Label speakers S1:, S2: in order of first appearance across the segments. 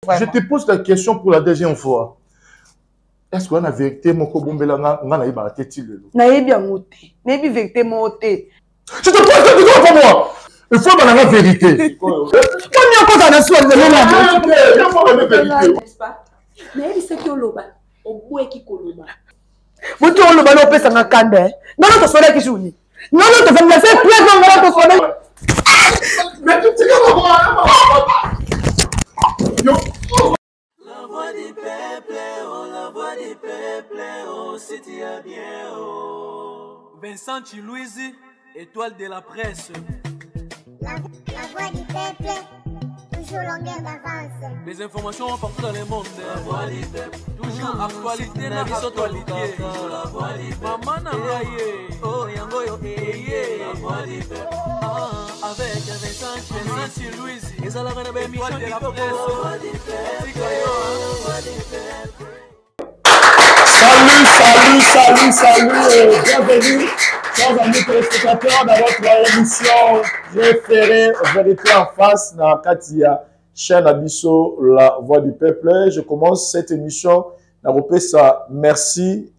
S1: Je te pose la question pour la deuxième fois. Est-ce qu'on a vérité mon kobombela nga na iba tetile?
S2: Na bien moté. Na vérité moté.
S1: Je te pose la question pour moi. Il faut la vérité.
S2: Quand il y a cause à la soie, il
S1: faut la vérité.
S2: Mais il sait que loba, au bout qui koloba. Vous tu loba no pesa na kande. Non non to sola ki jouni. Non non to faire faire plein de to sola.
S1: Mais tu sais
S3: La voix du peuple, oh la voix du peuple, oh c'est bien oh. Vincent Chilouise, étoile de la presse.
S4: La voix du peuple, toujours longueur d'avance.
S3: Les informations partout dans le monde. La voix du peuple, toujours actualité na actualité. La voix du peuple, maman nangaye, oh yango yo eye. La voix du peuple, avec Vincent Chilouise, ils allaient dans la mission de la presse.
S1: Salut, bienvenue, chers amis téléspectateurs, dans votre émission préférée, Vérité en face, dans Katia, chaîne Abisso, la voix du peuple. Je commence cette émission, na repesa merci,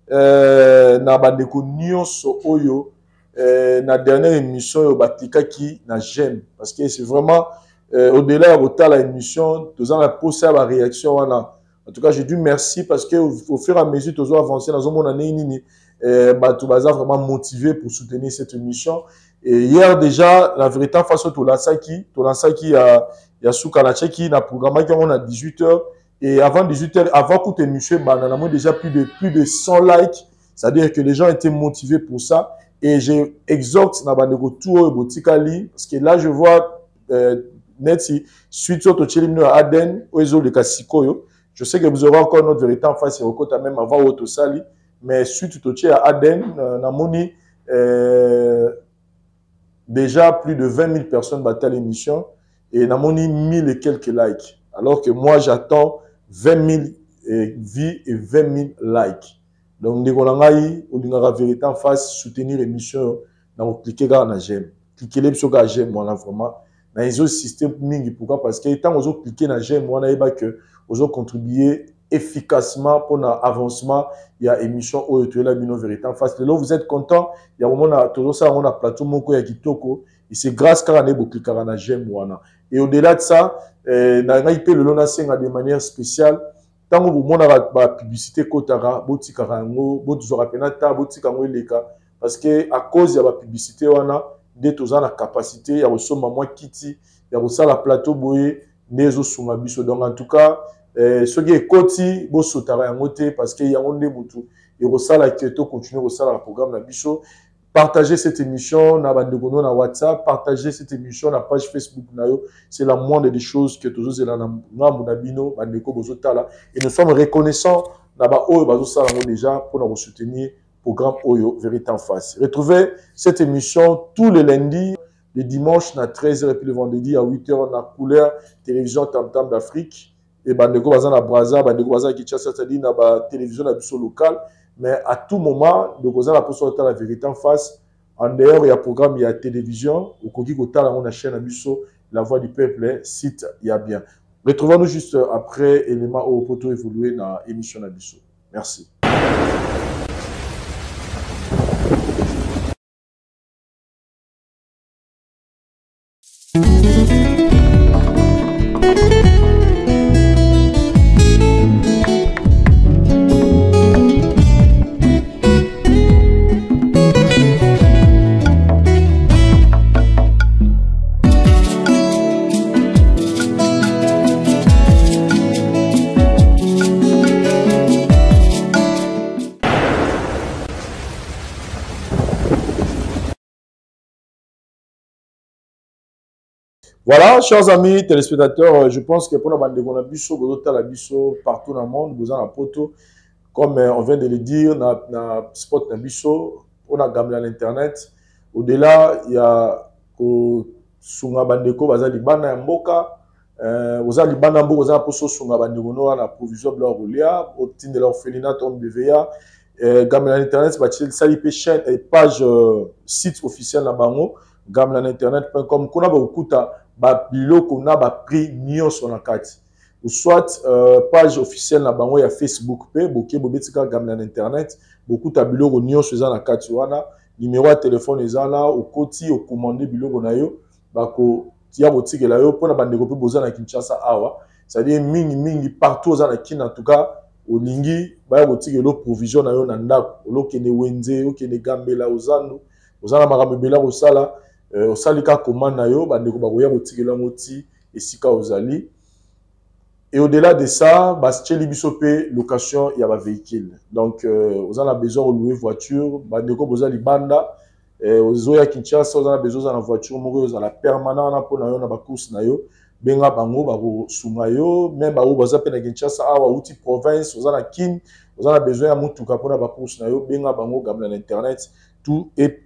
S1: na bandeko nyonso oyo, na dernière émission, yo batika ki na j'aime, parce que c'est vraiment, au-delà de la émission, tous en a posé à la réaction, en tout cas, je dis merci parce qu'au fur et à mesure, tous avancé dans un monde année, tout baza vraiment motivé pour soutenir cette émission. Et hier déjà, la vérité en face de Lansaki, il y a Soukanache qui n'a programmé qu'on a 18h. Et avant 18h, avant que émission, on a déjà plus de 100 likes. C'est-à-dire que les gens étaient motivés pour ça. Et j'exhorte na bandeko tout au botikali parce que là, je vois net suite au Tchelimno à Aden, au Ezo de Kasikoyo. Je sais que vous aurez encore notre vérité en face et au côté même avant au Sali, mais suite au à Aden, Namoni, déjà plus de 20 000 personnes battent l'émission et Namoni 1000 et quelques likes. Alors que moi j'attends 20 000 vues et 20 000 likes. Donc, nous avons la vérité en face, soutenir l'émission, nous cliquez dans j'aime. Cliquez sur j'aime, moi vraiment. Dans les autres systèmes, pourquoi? Parce que tant que vous cliquez dans j'aime, moi que vous contribuez efficacement pour l'avancement. Il y a émission où tu es la vérité en face. Là, vous êtes content. Il y a un moment toujours ça, on a plateau moko ya kitoko. Et c'est grâce à vous cliquez dans j'aime, moi. Et au-delà de ça, na IP le lona senga de manière spéciale. Tant que vous avez la publicité, vous avez parce que à cause de la publicité, on a des la capacité, il y a aussi maman Kitty, il y a aussi la plateau boye, des autres donc en tout cas, ce qui est côté, vous sautez en côté parce qu'il y a un des moutons. Et vous savez que tu continues aussi le programme la bicho. Partagez cette émission na bandekono na WhatsApp, partagez cette émission na page Facebook nayo, c'est la moindre des choses que tous les na munabino bandeko bozotala et nous sommes reconnaissants na ba oyo bazosala déjà pour nous soutenir programme Oyo Vérité en face. Retrouvez cette émission tous les lundis, le dimanche na 13h et puis le vendredi à 8h na couleur télévision Tam Tam d'Afrique et bandeko bazana Brazza, bandeko bazana Kinshasa, c'est-à-dire na ba télévision na biso locale. Mais à tout moment, nous avons la possibilité de la vérité en face. En dehors, il y a un programme, il y a la télévision. Au Kogi Kota, on a la chaîne Abisso, La Voix du Peuple, site, il y a bien. Retrouvons-nous juste après élément au poteau évolué dans l'émission Abisso. Merci. Voilà, chers amis téléspectateurs, je pense que pour la bande de Gonabiso, partout dans le monde, vous avez un poteau, comme on vient de le dire, dans spot Nabiso, on a gamé à l'internet. Au-delà, il y a Sunga Bandeko, vous avez Libana Mboka, vous avez Libana Mboka, vous avez Poso Sunga Bandeko, la provision de leur roulia, au titre de l'orphelinat, tombe de VA, gamé à l'internet, ça y est chaîne et page site officiel na bango, gamé à l'internet.com, qu'on a beaucoup de biloko na ba prix nyo sur la carte. ou soit page officielle na bango ya Facebook pe boke bobetika gamla na internet beaucoup ta biloko nyonso eza na kati wana numéro ya téléphone eza na okoti okomande biloko na yo bako tia botikela yo pona bandeko pe boza na Kinshasa awa c'est-à-dire mingi partout oza na Kina en tout cas olingi baya botikelo provision na yo na ndako olokene wenze okene gambela ozandu ozana makambo ebela kosala osalika commande na yo bandeko bakoya botikela moti esika ozali. Et au-delà de ça, Bastien Bisopé, location, il y a un véhicule. Donc, vous avez besoin de louer voiture, vous avez banda, vous avez Kinshasa, vous avez besoin de voiture, vous avez la permanente pour la course, benga bango bako sungayo, même vous avez Kinshasa, ou outil province, vous avez Kin, vous avez besoin de mutuka pour la course, benga bango gamla l'internet, tout est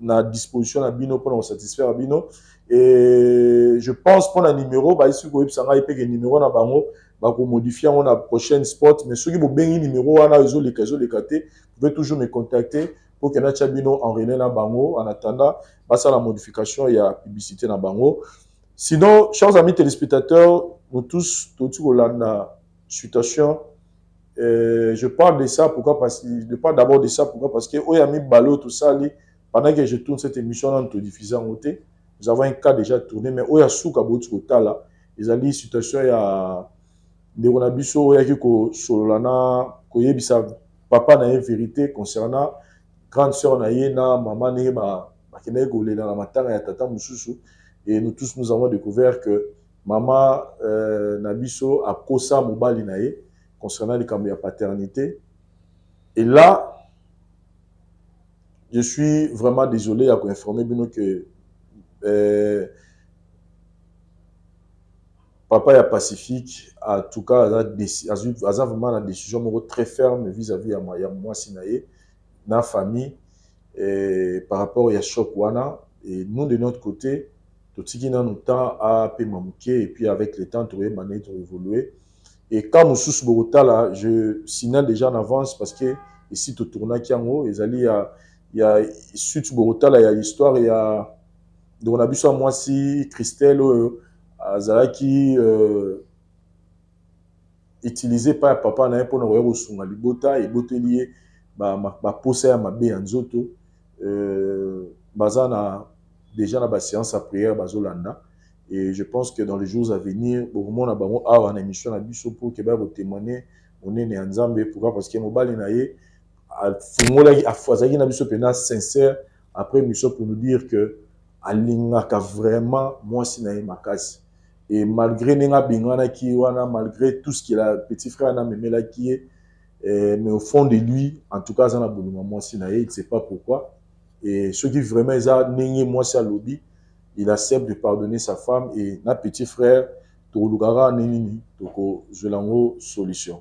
S1: à disposition à bino pour nous satisfaire à bino. Et je pense pour un numéro, bah ici vous avez un numéro na bango, bah pour modifier on a prochaine spot, mais ceux qui vous bengi numéro on a ils ont les vous pouvez toujours me contacter pour que na bino en rené na bango en attendant bah ça la modification il y a publicité na bango. Sinon, chers amis téléspectateurs, nous tous la situation. Je parle de ça pourquoi parce que je parle d'abord de ça pourquoi parce que oh y a mis ballot tout ça pendant que je tourne cette émission on te diffuse en côté. Nous avons un cas déjà tourné, mais où il y a souka botskota là, ils ont dit situation il y a des ronabiso il y a que solana koyebisa papa na une vérité concernant grande sœur na yena maman ne ma kene golé dans la matanga ya tata mususu et nous tous nous avons découvert que maman nabiso a kosa mobali na ye concernant les cambios de paternité et là je suis vraiment désolé à informer bino que papa ya Pacifique en tout cas a vraiment la décision très ferme vis-à-vis à moi sinaye na famille par rapport à choc wana et nous de notre côté tout ce qui nous temps à pémamouké et puis avec le temps tout évoluer et quand nous sous Bogota là je signale déjà en avance parce que ici tout tourna kiango il y a sud Bogota là il y a l'histoire il y a donc on a vu ça moi si Christelle Azalaki utilisé par papa na pour nous resunga libota et botelier ba poser à ma bé nzoto bazana déjà na ba séance à prière bazolanda et je pense que dans les jours à venir au moment na bango a une émission na biso pour que ba témoigner on est né nzambe pourquoi parce que mobali na ye a fungola a foisaki na biso pena sincère après mission pour nous dire que alingaka vraiment moi sinaye makasi et malgré nenga bingana ki wana malgré tout ce qu'il a petit frère na memela qui mais au fond de lui en tout cas ça na boluma moi sinaye il sait pas pourquoi et ceux qui vraiment ça nenye moi ça lobby il accepte de pardonner sa femme et na petit frère to lugara nenini toko zelango solution.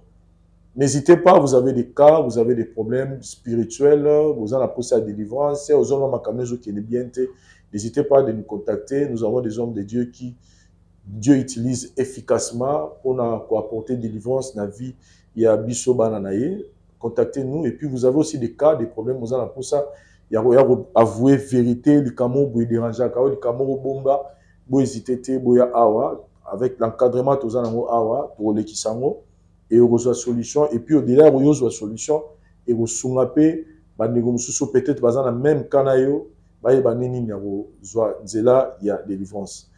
S1: N'hésitez pas, vous avez des cas, vous avez des problèmes spirituels, vous avez la possibilité de délivrance, vous avez ma caméra qui est bien. N'hésitez pas de nous contacter. Nous avons des hommes de Dieu qui Dieu utilise efficacement pour apporter délivrance dans la vie. Il y a Bisso Bananaye. Contactez-nous. Et puis vous avez aussi des cas, des problèmes. Vous avez pour ça, il y a avouer vérité, le camo vous déranger, le camo bomba, vous hésitez, vous awa avec l'encadrement tous en awa pour les kisango. Et vous avez solution et puis au-delà vous avez solution et vous soumapé peut-être dans la même canayo il y a délivrance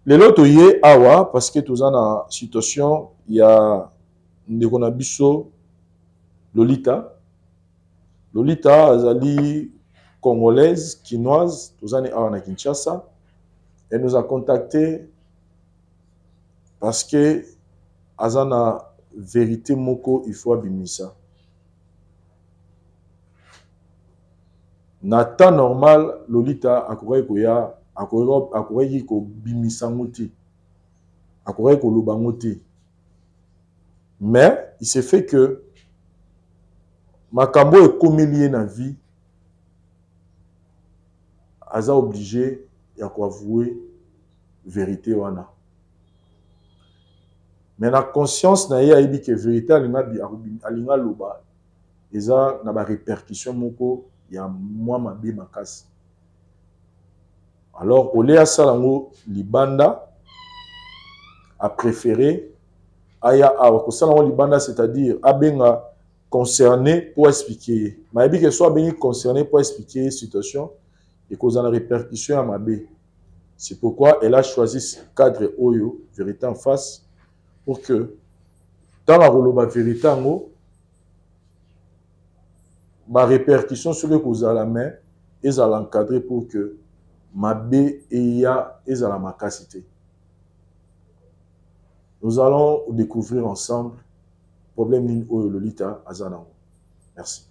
S1: les loto yé awa parce que tous en situation il y a Ndekonabiso Lolita azali congolaise quinoise tous en awa na Kinshasa elle nous a contacté parce que azana vérité moko il faut abimisa na temps normal Lolita akourei koya akourei ko bimisa ngoti akourei ko loba ngoti mais il se fait que makambo ekomelie na vie aza obligé ya ko avouer vérité wana. Mais la conscience na ye ayebi que vérité alinga loba eza na ba répercussion moko ya moi mabe makasi. Alors olea salango libanda a préféré aya kosala ngo libanda, c'est-à-dire abenga concerné pour expliquer. Mais que soit béni concerné pour expliquer la situation et cause en répercussion à Mabé. C'est pourquoi elle a choisi ce cadre Oyo, vérité en face, pour que dans la roloba vérité en haut, ma répercussion sur le cause à la main, et à l'encadrer pour que Mabé et à la macacité. Nous allons découvrir ensemble le problème de Lolita Azanango. Merci.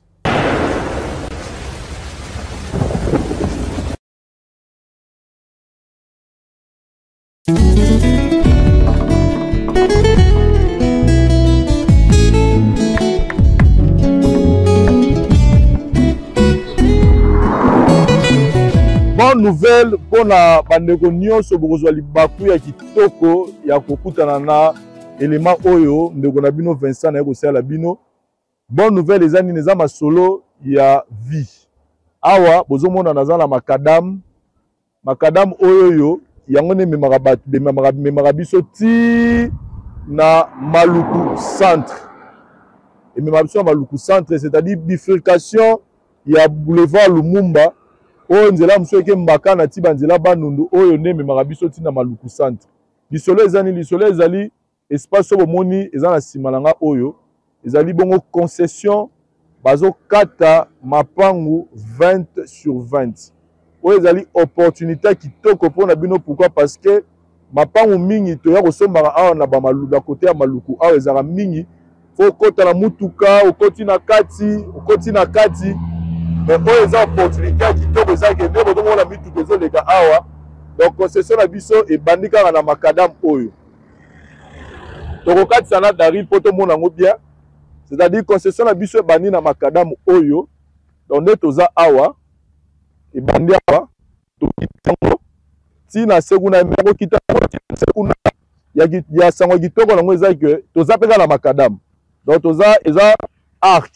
S1: Bonne nouvelle pour la bandeko nyonso bokozwa libaku ya kitoko ya kokutana na élément oyo ndeko na bino Vincent na kosala bino. Bonne nouvelle ezani neza masolo ya vie. Awa bozomona nazala makadam oyo yo yango ne memaka biso ti na Maluku centre. Et memaka biso na Maluku centre, c'est-à-dire bifurcation ya boulevard Lumumba. Oyo nzela mso eke mbaka na tiba nzela banundu oyo ne memaka biso ti na Maluku centre. Lisolo ezali espace obo moni ezana simalanga oyo ezali bongo concession bazo kata mapangu 20 sur 20. Oyo ezali opportunité kitoko pona bino, pourquoi? Parce que mapangu mingi to ya kosombaka awa na ba maluku côté ya Maluku awa ezaka mingi fo kota na mutuka okoti na kati. Mais oyo eza opportunité kitoko ezaki nde botomona mituka ezoleka awa. Donc concession na biso ebandi kaka na makadam oyo tokokatisa na daril po tomona yango bien, c'est-à-dire concession na biso ebandi na makadam oyo. Donc nde toza awa ebandi awa tokitango tina sekuna meko kitango sekuna ya sango kitoko nango eza ke toza peka na makadam. Donc toza eza arc.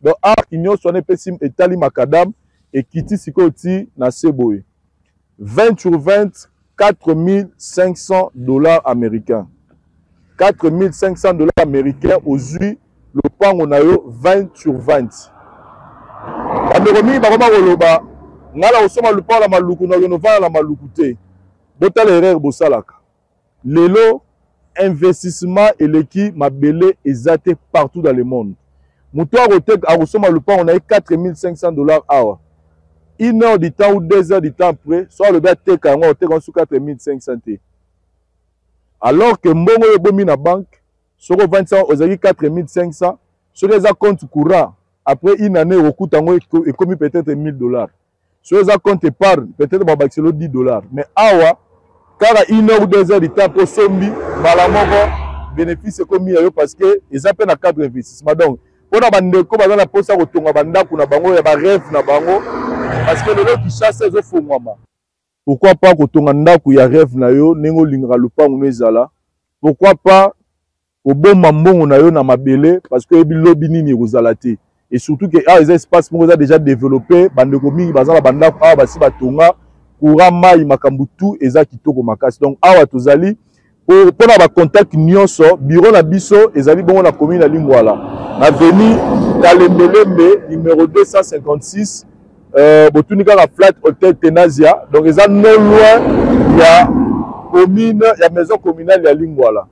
S1: Donc arc nyonso ne pesim etali makadam et kiti sikoti na seboye 20 sur 20, $4,500 américains. $4,500 américains aujourd'hui le pango na yo 20 sur 20. Bandeko bakoma koloba ngala osoma le pango la Maluku na yo la Maluku te. Botala erreur bosalaka. Lelo investissement et l'équipe mabele ezate partout dans le monde. Moutou a resoma le pango na yo $4,500 awa. 1 heure du temps ou 2 heures du temps après, soit le gars teka yango oteka sous 4,500 te. Alors que mbongo yo bomi na banque, sur 25 ozali 4,500, sur les comptes courants, après une année au tango et commis peut-être $1,000. Sur les comptes épargne, peut-être babakiselo $10. Mais awa, car à 1 heure ou 2 heures du temps pour sombi, malamongo bénéfice commis parce que ils appellent à cadre investissement. Donc, pour la bande ko bazana posa ko tonga banda kuna bango ya ba rêve na bango. Parce que les gens qui chassent les enfants, pourquoi pas que ton andaku ya rêve na yo nengo lingera lupango nezala? Pourquoi pas au bon mambo na yo na mabele parce que bilobi nini rozalate? Et surtout que les espaces mo déjà développé bande komi bazala banda a basi batonga courant mai makambutu eza kitoko makasi. Donc awa tozali pour na ba contact nyonso bureau na biso ezali bongo na commune na Lingwala. Avenue Talembelembe numéro 256. Botunika la flat hotel Tenazia, donc ils sont non loin il y a commune, il y a maison communale ya Lingwala.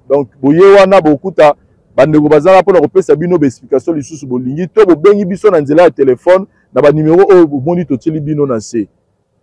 S1: Donc boye wana bokuta bandeko bazala pour repesa bino be explication lisusu bolingi to bo bengi biso na nzela ya téléphone na ba numéro o boni to tili bino na se.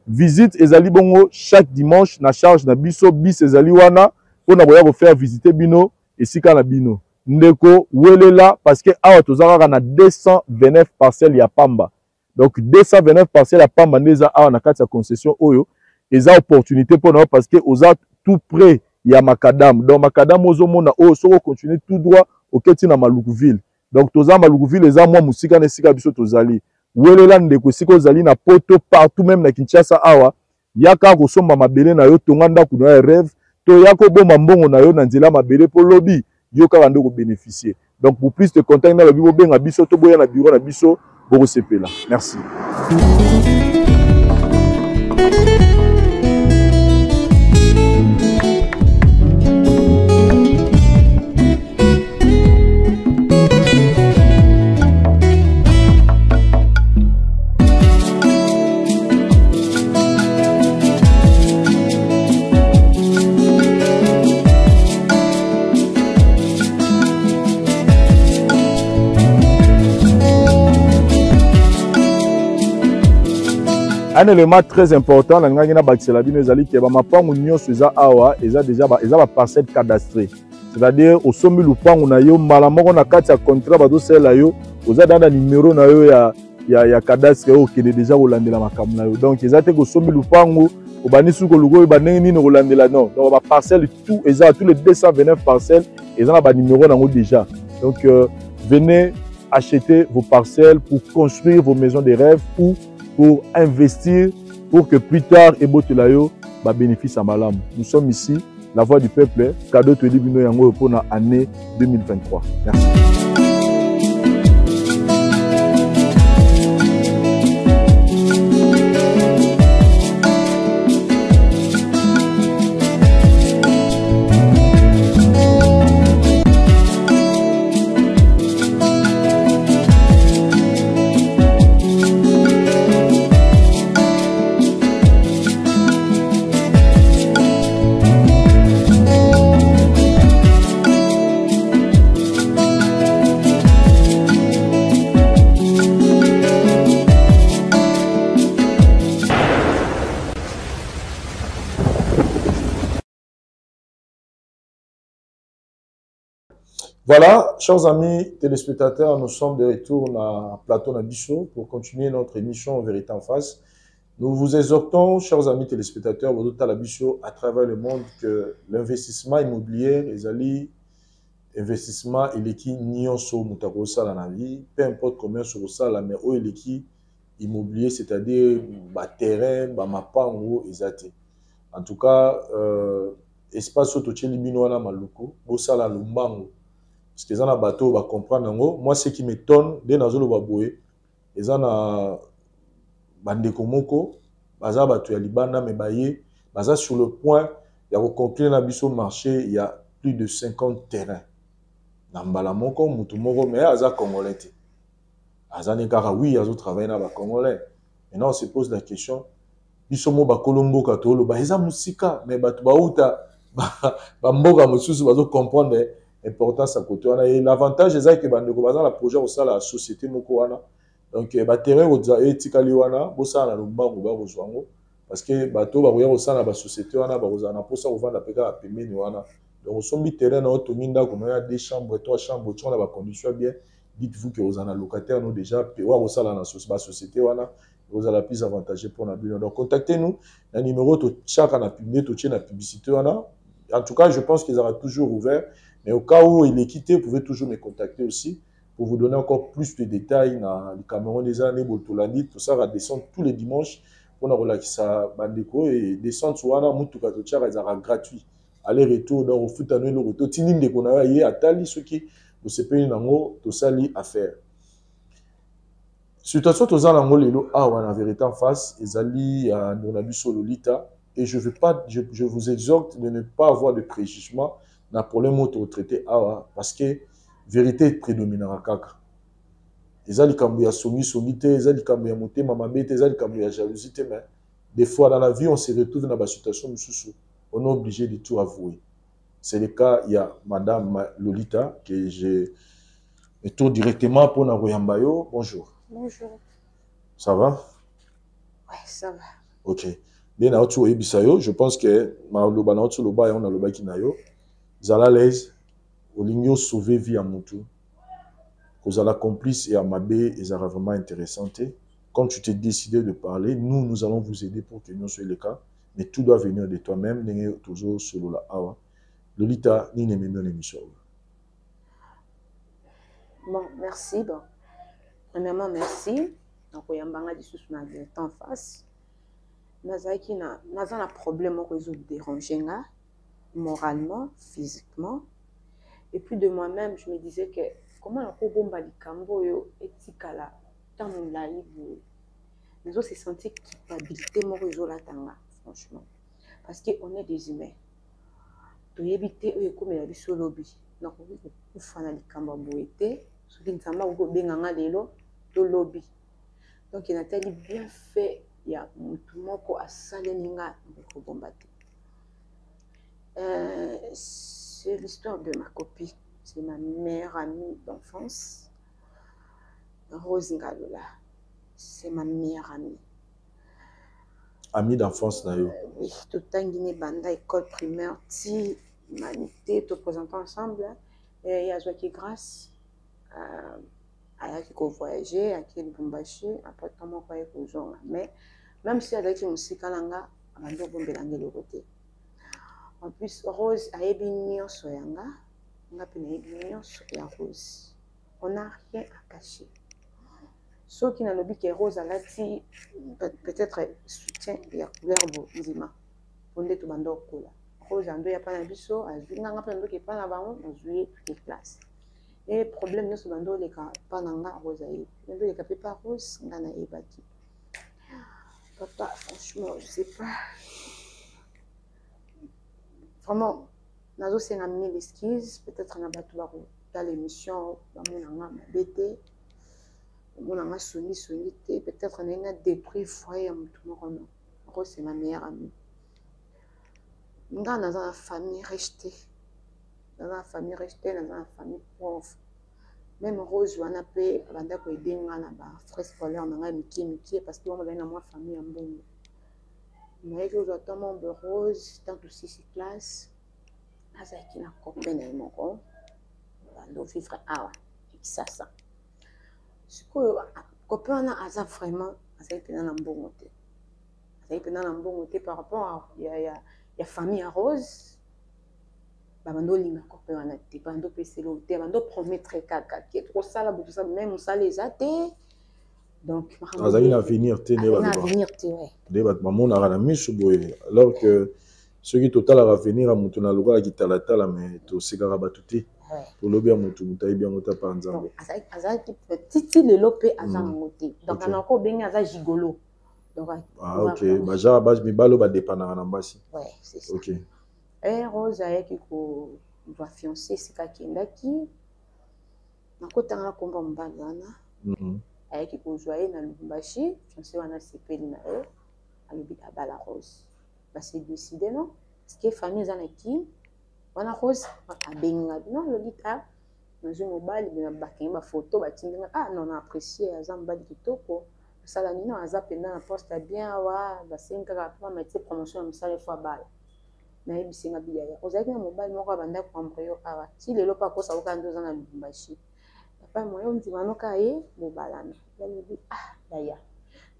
S1: Visite ezali bongo chaque dimanche na charge na biso bis ezali wana pour na boya faire visiter bino esika na bino. Ndeko welela parce que awa tozaka na 229 parcelles ya Pamba. Donc 229 parcelles à Pamba neza awa na kati ya concession oyo eza opportunité pour nous parce que oza tout près ya makadam. Donc makadam ozomona oyo soko continuer tout droit au keti na Malukuville. Donc toza Malukuville eza mwa musika na sika biso tozali. Welela ndeko siko zali na poto partout même na Kinshasa awa yaka kosomba mabele na yo tonga ndako na ya rêve to yako bomba mbongo na yo na nzela mabele po lobi yo ka bande ko bénéficier. Donc pour plus de contact na lobi benga biso to boya na bureau na biso. Merci. un élément très important, la ngana bakisela bino ezali ke ba mapangu nyonso eza awa, eza déjà ba parcelle cadastrée. C'est-à-dire au sommi lupangu na yo mbala moko na kati ya contrat ba do sela yo, oza dans numéro na yo ya cadastre yo qui est déjà rolandela makambo na yo. Donc ezate ko sommi lupangu obani suko lugo ba ndenge nini rolandela non. Donc ba parcelle tout eza tous les 229 parcelles eza na ba numéro nango déjà. Donc venez acheter vos parcelles pour construire vos maisons de rêve ou pour investir pour que plus tard ebotelayo ba bénéfice à malam. Nous sommes ici, la voix du peuple, cadeau to libino yango pour la année 2023. Merci. Voilà, chers amis téléspectateurs, nous sommes de retour à Plateau Nabiso pour continuer notre émission Vérité en face. Nous vous exhortons, chers amis téléspectateurs, à travers le monde, que l'investissement immobilier, les alliés, investissement, il est qui nyonso mutakosa la vie, peu importe combien sur ça, mais où il est qui immobilier, c'est-à-dire terrain, mapango, exact. En tout cas, espace auto tcheliminoana maluko, bosala lumbango. Parce que les gens bateau va comprendre. Moi, ce qui m'étonne, dès que nous avons les gens bandeko moko, baza bato ya libanda me baye, baza sur le point de conclure na biso marché. Il y a plus de 50 terrains. Nambala moko, mutu moko, mais aza congolais. Aza nekara oui, azo travailler na ba congolais. Maintenant, on se pose la question. Biso mo ba kolombo katolo, ba eza musika, mais bato ba uta ba mboka mususu bazo comprendre importance à côté. Et l'avantage c'est que bandeko baza la projet au sein la société moko wana. Donc ba terrain oza etikali wana, bosa na lumbango ba kozwango parce que bato ba roya au sein la société wana ba kozana pour ça on vend la peka à pemeni wana. Donc sombi terrain na otominda comme il y a 2 chambres, 3 chambres, tu as la condition bien. Dites-vous que vous en avez locataire nous déjà pewa au sein la société wana. Vous avez la plus avantageux pour la bulle. Donc contactez-nous. Le numéro to chaka na publier to na publicité wana. En tout cas, je pense qu'ils auront toujours ouvert. Mais au cas où il est quitté, vous pouvez toujours me contacter aussi pour vous donner encore plus de détails dans le Cameroun des années, tout ça va descendre tous les dimanches pour nous relaxer bandeko et descendre sur un moutuka to tchara gratuit. Aller-retour dans le foot annuel le retour. Tinim de konara yé atali ceux qui vous se payent nango to sali à faire. Situation to za nango lelo awa na vérité en face ezali à Nonabiso Lolita et je vous exhorte de ne pas avoir de préjugement na problème auto traité parce que vérité prédominera kaka. Ezali kambu ya songi te, ezali kambu ya motema mabe te, ezali kambu ya jalousie te, mais des fois dans la vie on se retrouve dans des situations mususu, on est obligé de tout avouer. C'est le cas, il y a madame Lolita que je me tourne directement pour na Royambayo. Bonjour.
S2: Bonjour.
S1: Ça va?
S2: Ouais, ça va.
S1: OK. Bien na otu ebisayo, je pense que ma loba na otu loba ya on a loba kinayo. Vous allez à l'aise, au ligno sauver vie à Moutou. Vous allez complice et à Mabé, et ça sera vraiment intéressant. Comme tu t'es décidé de parler, nous allons vous aider pour que nous soyons le cas. Mais tout doit venir de toi-même, n'est toujours solo la awa. Lolita, ni n'aimez mieux l'émission.
S2: Bon, merci. Bon. Premièrement, merci. Donc, il y a un peu de temps en face. Nous avons un problème qui nous dérange. Moralement, physiquement. Et puis de moi-même, je me disais que comment on peut bomber les cambo et tikala tant on l'a eu. Nous avons senti culpabilité mon réseau là franchement parce que on est des humains. To éviter comme la vie sur lobby. Donc on fait les cambo boité, ce qui ne s'en va au benganga lelo to lobby. Donc il a tellement bien fait, il y a tout le monde qui a salé ninga pour bombarder. C'est l'histoire de ma copine. C'est ma meilleure amie d'enfance. Rose Ngalola. C'est ma meilleure amie.
S1: Ami d'enfance na yo.
S2: Oui, tout le temps, banda école primaire, ti humanité, tout présenté ensemble. Et il y a Joaquin Grâce, qui voyager, à qui Lubumbashi, après comment on croyait qu'aux gens. Mais même si avec une musique, on a un de côté. En plus, Rose a ébignon soyanga, on a pu ébignon soya Rose. On n'a rien à cacher. Ceux qui n'ont pas que Rose a lati peut-être soutien et à couleur bondima. Pour les tout bando cola. Rose a deux y a pas d'ambition, a joué n'a pas d'ambition qui pas n'avant, a joué les classes. Et problème de ce bando les cas pas n'anga Rose a eu. Bando les cas pas Rose n'a n'a ébaki. Papa, franchement, je sais pas. Vraiment, nazo c'est un mille esquisses, peut-être on a battu dans l'émission, dans mon anga bête. On a sonné, peut-être on a détruit le foyer à tout le monde. Rose, c'est ma meilleure amie. Nous sommes dans une famille restée. Dans une famille restée, dans une famille pauvre. Même Rose, on a payé, on a aidé les frères scolaires, on a mis parce qu'on a une famille en bon. Mais je vous attends, mon Rose, tant que 6 classes, avec une copine et mon con, on a vivre à ça. Ce que copain a vraiment un bon côté. Un bon côté par rapport à la famille à Rose. Bando linga copain a été bando pc l'hôtel bando promettre caca qui est trop ça là pour ça même ça les a été donc
S1: azali avenir te ne ba
S2: avenir te ouais
S1: de ba maman na miso boye alors que ceux qui total à venir à mutu na lokola ki tala tala mais to sikara batuti pour lobi ya mutu mutayi bien mota pa nzambe
S2: azali petit le lopé azan ngote donc on a encore benga aza gigolo donc
S1: OK ba ja base mi balo ba dépendre na mbasi
S2: ouais c'est ça
S1: OK.
S2: Et Rose a qui doit fiancer c'est kakendaki nakotanga komba mbala na qui joyer na Lubumbashi fiancé wana sepeli na e alobi abala Rose ba se décider non parce que famille za na ki wana Rose abenga non lobi ta nazo mobali na bakenga ba photo batinga non na apprécier azamba kitoko sala nino aza penda na poste bien wa ba senga pa mettre promotion na sala fois bala na ebisinga biyaya ozalaki na mobali moko abanda koambrio awa ti lelo mpe akosa oka ndoza na Lubumbashi papa moyo ndima noka ye bobalana yalobi yaya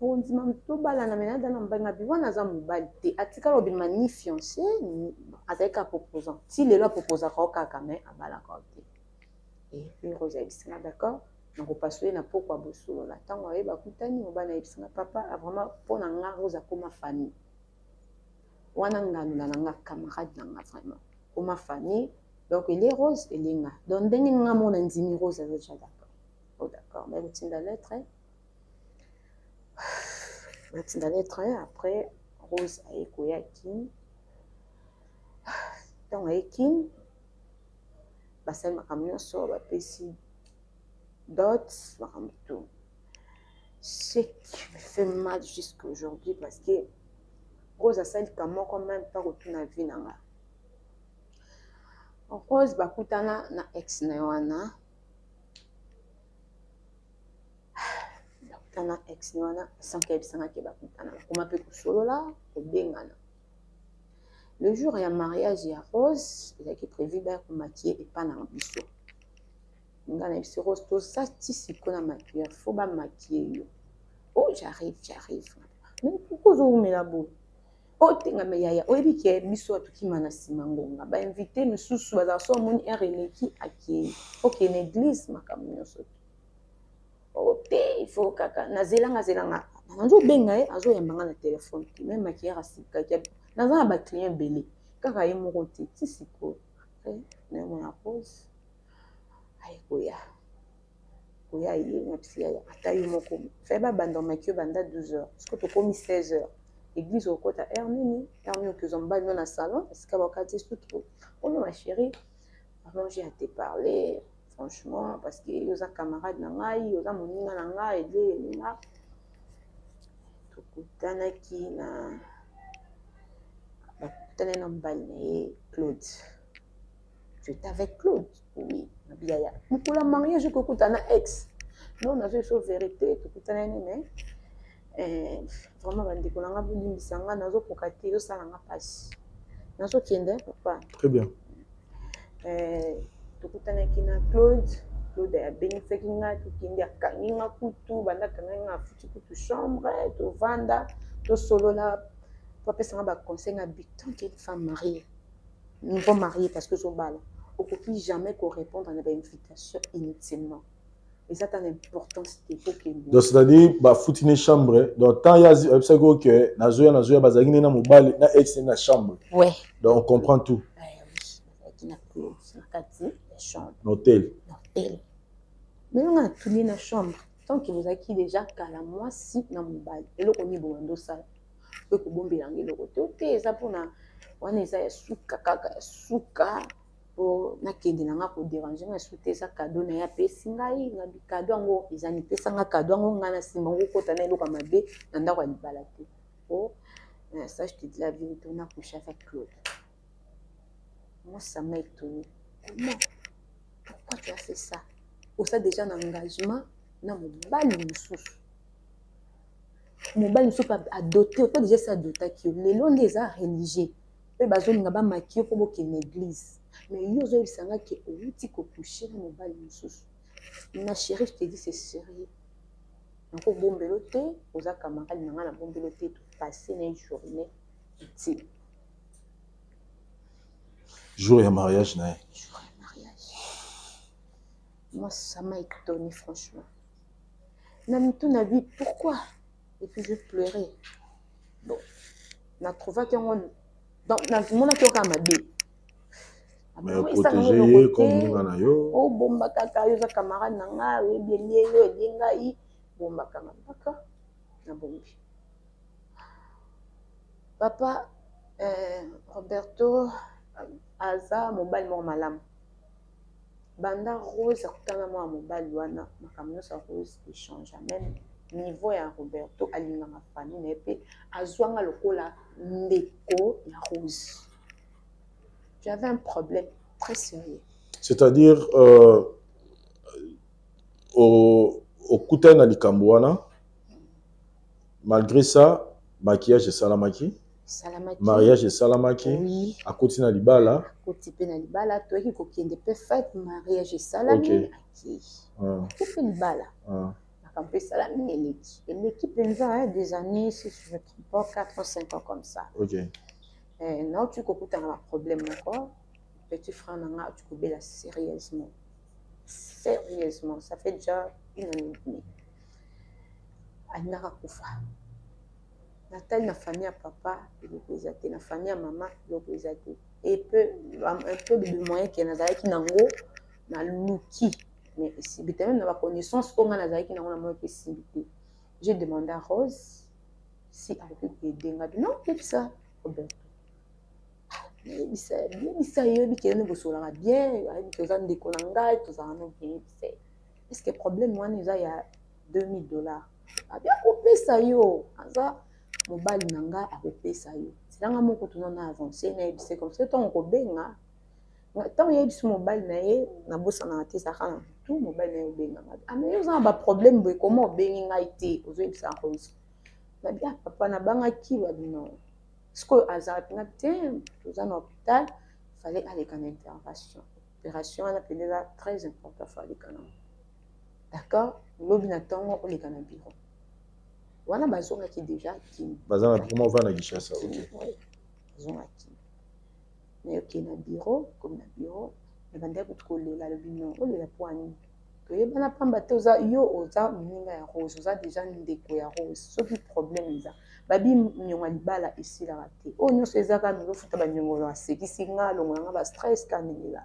S2: ondima tobalana mena ada na mbangi abi wana aza mobali te atikala obima ni fiancé azalaki aproposant ti lelo aproposaka okaka me abalaka te epuis Rose ayebisinga d'accord nakopasue na pokwa bosolola ntango aye bakutani mobali ayebisinga papa vraiment mpo na nga Rose akoma famille wana ngalula nanga camarade nanga vraiment pour ma famille donc il est Rose et linga donc ndenge nga mona ndimi Rose avec déjà d'accord oh d'accord mais routine lettre après Rose a ekoyaki donc ayekin basali makambo nyonso bapesi dot makambo tout ce qui me fait mal jusqu'à aujourd'hui parce que Rose a sali kamo quand même pas retourner na vie nanga Rose bakutana na ex na wana sans qu'elle s'en aille bakutana comment peut kusolola ko bengana le jour ya mariage ya Rose il a qui prévu ba ko maquiller et pas na biso ngana biso Rose to ça ti sikona maquiller faut ba maquiller yo oh j'arrive mais pourquoi vous me la boue oh tenga me yaya oyebi ke biso atukima na sima ngonga ba invité misusu baza so moni RLK aki OK na église makambo nyonso oh te il faut kaka na zelanga nanzo benga azo yambanga na téléphone même makiya rasika ki naza ba client belé kaka ye moko te ti siko na mona pause ay koya ye na psia ya atayi moko fait ba bando makiyo banda 12h parce que to komi 16h église au côté Ernini Ernini que zomba dans le salon parce que wakati surtout oh ma chérie avant j'ai à te parler franchement parce que yoza camarade na ngai yoza moninga na ngai et là to kutana ki na bakutana na mbali Claude tu étais avec Claude oui biaya pour la mariage que kutana ex non on a fait vérité to kutana mais vraiment bandeko nanga bolimbisa nga nazokoka te ezosala nga mpasi nazokende papa.
S1: Très bien.
S2: Tokutanaki na Claude abengisaki nga tokende akangi nga kutu banda akangi nga afuti kutu chambre tovanda tosolola po apesa nga baconseil nga tant qu'une femme mariée nouveau mariée parce que ozobala okoki jamais korépondre na bainvitation inutilement. Et ça a une importance.
S1: Donc, c'est-à-dire, bah, foutre une chambre. Donc, tant il y a que Nazoya, Bazagine, na mobile, na ex, na chambre.
S2: Ouais.
S1: Donc, on comprend tout.
S2: Oui. Na chambre.
S1: L'hôtel.
S2: Mais on a tourné la chambre. Tant que vous avez déjà qu'à moi, si na mobile. Et là, on y bon ça. Peut que bon bilanguer le côté. Ça pour na. On est ça souka. Nakende nanga ko déranger nga souté ça cadeau na ya pesi ngai nga cadeau ngo izani pesa nga cadeau ngo nga na simba ngo kota na eloka mabe na ndako ya libala te. Oh ça je te dis la vérité, on a couché avec Claude. Moi ça m'a étonné. Comment? Pourquoi tu as fait ça? Au ça déjà un engagement na mobali mususu. Mobali mususu a doté, pas déjà ça doté que les longs des arts religieux. Pe bazolinga ba makio ko boke l'église. Mais il y a des gens qui ont été couchés dans le bal. Ma chérie, je te dis, c'est sérieux. Donc, au bon beloté, aux camarades, on a bon beloté pour passer une journée utile.
S1: Jour et mariage, non?
S2: Jour et mariage. Moi, ça m'a étonné, franchement. Même tout n'a vu pourquoi. Et puis, je pleurais. Bon, on a trouvé qu'on. Donc, on a trouvé ma vie.
S1: Mais protéger comme nous en ayo.
S2: Oh bomba kaka yo za camarade nanga we bien yo elinga yi bomba kama baka na bombi. Papa Roberto aza mobile mo malam. Banda Rose akutana mo mobile wana makamno sa Rose échange même niveau ya Roberto alinga ma famille na pe azwanga lokola ndeko ya Rose. J'avais un problème très sérieux.
S1: C'est-à-dire, au Kouten Alikambouana, malgré ça, maquillage et salamaki.
S2: Salamaki.
S1: Mariage et salamaki.
S2: Oui.
S1: À côté de Libala.
S2: À côté de Libala, toi qui coquine de perfect mariage et salami.
S1: Ok.
S2: Côté Libala. On peut salami et l'équipe des années, si je ne me trompe pas, 4 ou 5 ans comme ça.
S1: Ok.
S2: Non, tu as un problème encore. Petit frère, tu peux la sérieusement. Sérieusement, ça fait déjà une année et demie. Anara Koufa. Nathalie, la famille à papa, la famille à maman, et un peu de moyens qui na l'outil. Mais si même dans la connaissance, on a la possibilité. J'ai demandé à Rose si elle peut aider. Non, c'est ça, Robert. Est-ce que le problème, il y a $2000. Ah bien, coupé ça yo. Mobile nanga a coupé ça yo. C'est là que nous avons avancé. C'est comme ça que nous avons benga. Tant il y a des mobile nae, na bossa na te ça kana tout mobile nae benga. Ah mais ils ont un problème de comment benga été aux autres ça rose. Na bien papa na banga ki wa non. Parce que Azar tous en hôpital, il fallait aller en intervention. L'opération, on appelait ça très important, il fallait aller. D'accord? L'obinaton, on est dans le bureau. On a besoin qui déjà qui.
S1: Besoin comment on va na guichet ça.
S2: Oui. Besoin qui. Mais ok, dans le bureau, comme dans le bureau, le bandit pour coller là le binon, on est la poignée. Que y a pas battu aux yo aux minga ya rose, aux déjà ndeko ya rose. Ce qui problème ça. Babi nyonga libala ici la raté. Oh non c'est ça quand nous faut ba nyongo la c'est qui singa lo nga ba stress quand il est là.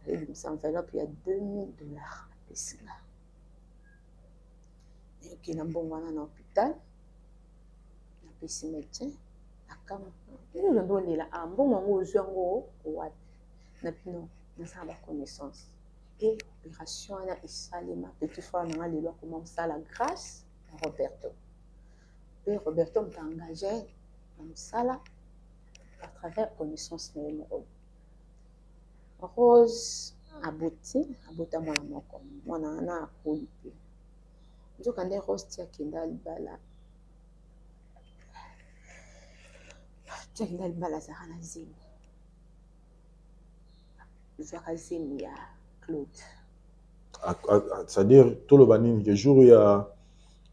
S2: Et ça enveloppe il y a $2000 ici là. Et qui na bon wana na hôpital. Na pesi médecin. Akam. Et nous ndo là en bon ngo zongo wapi. Na pino na ça ba connaissance. Et l'opération a Isalema, petit frère n'a pas le commence à la grâce à Roberto. Et Roberto m'a engagé dans ça à travers connaissance de l'émeraude. Rose a beauté à mon amour comme moi n'a pas nzokande Rose tiakenda libala tiakenda libala azalaka na zemi zwaka zemi ya Claude.
S1: C'est-à-dire tout le banini que jour il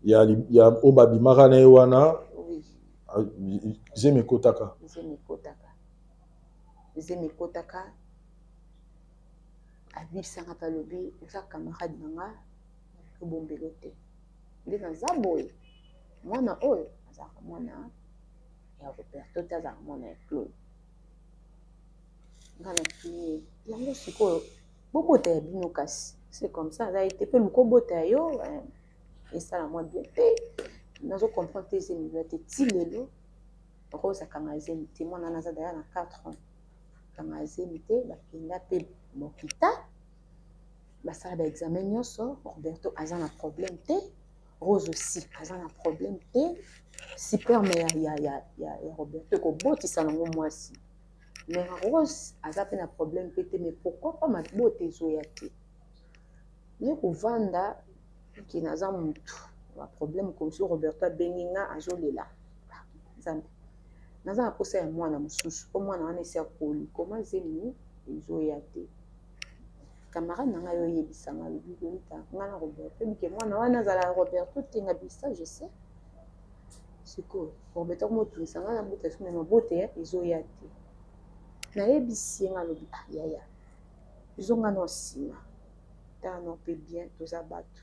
S1: y a obabi marana ewana
S2: Oui.
S1: zemi kotaka
S2: abisanga palobi oza camarade nanga obombelo te nde naza boye mwana oyo azalaka mwana ya Roberto te azalaka mwana ya Claude nga na pie yango sikoyo bobota ya bino kasi c'est comme ça aza ete mpe lukobota yo esala mwa bien te nazo comprendre te ezemi bia te ti lelo Rose akanga azemi te mwana wana aza daya na 4 ans akanga azemi te bakenda mpe mokita basala baexamen nyonso Roberto aza na problème te Rose aussi aza na problème te superme ya Roberto ekobotisa nango mwasi mais Rose aza mpe na problème mpe te mais pourquoi pas mabota ezoya te naye kovanda ke naza mutu baproblème comme si Roberto abengi nga azolela nzambe naza na posa ya mwana mosusu mpo mwana wana esi akoli koma zemi ezoya te camarade nanga yo oyebisanga lobi kolita nga na Roberto bike mwana wana azala Roberto te nga bisa je sais sikoyo Roberto komotungisa nga na bota esu me mabote ezoya te nayebisi ye nga lobi yaya ezonga na nsima tano mpe bien toza bato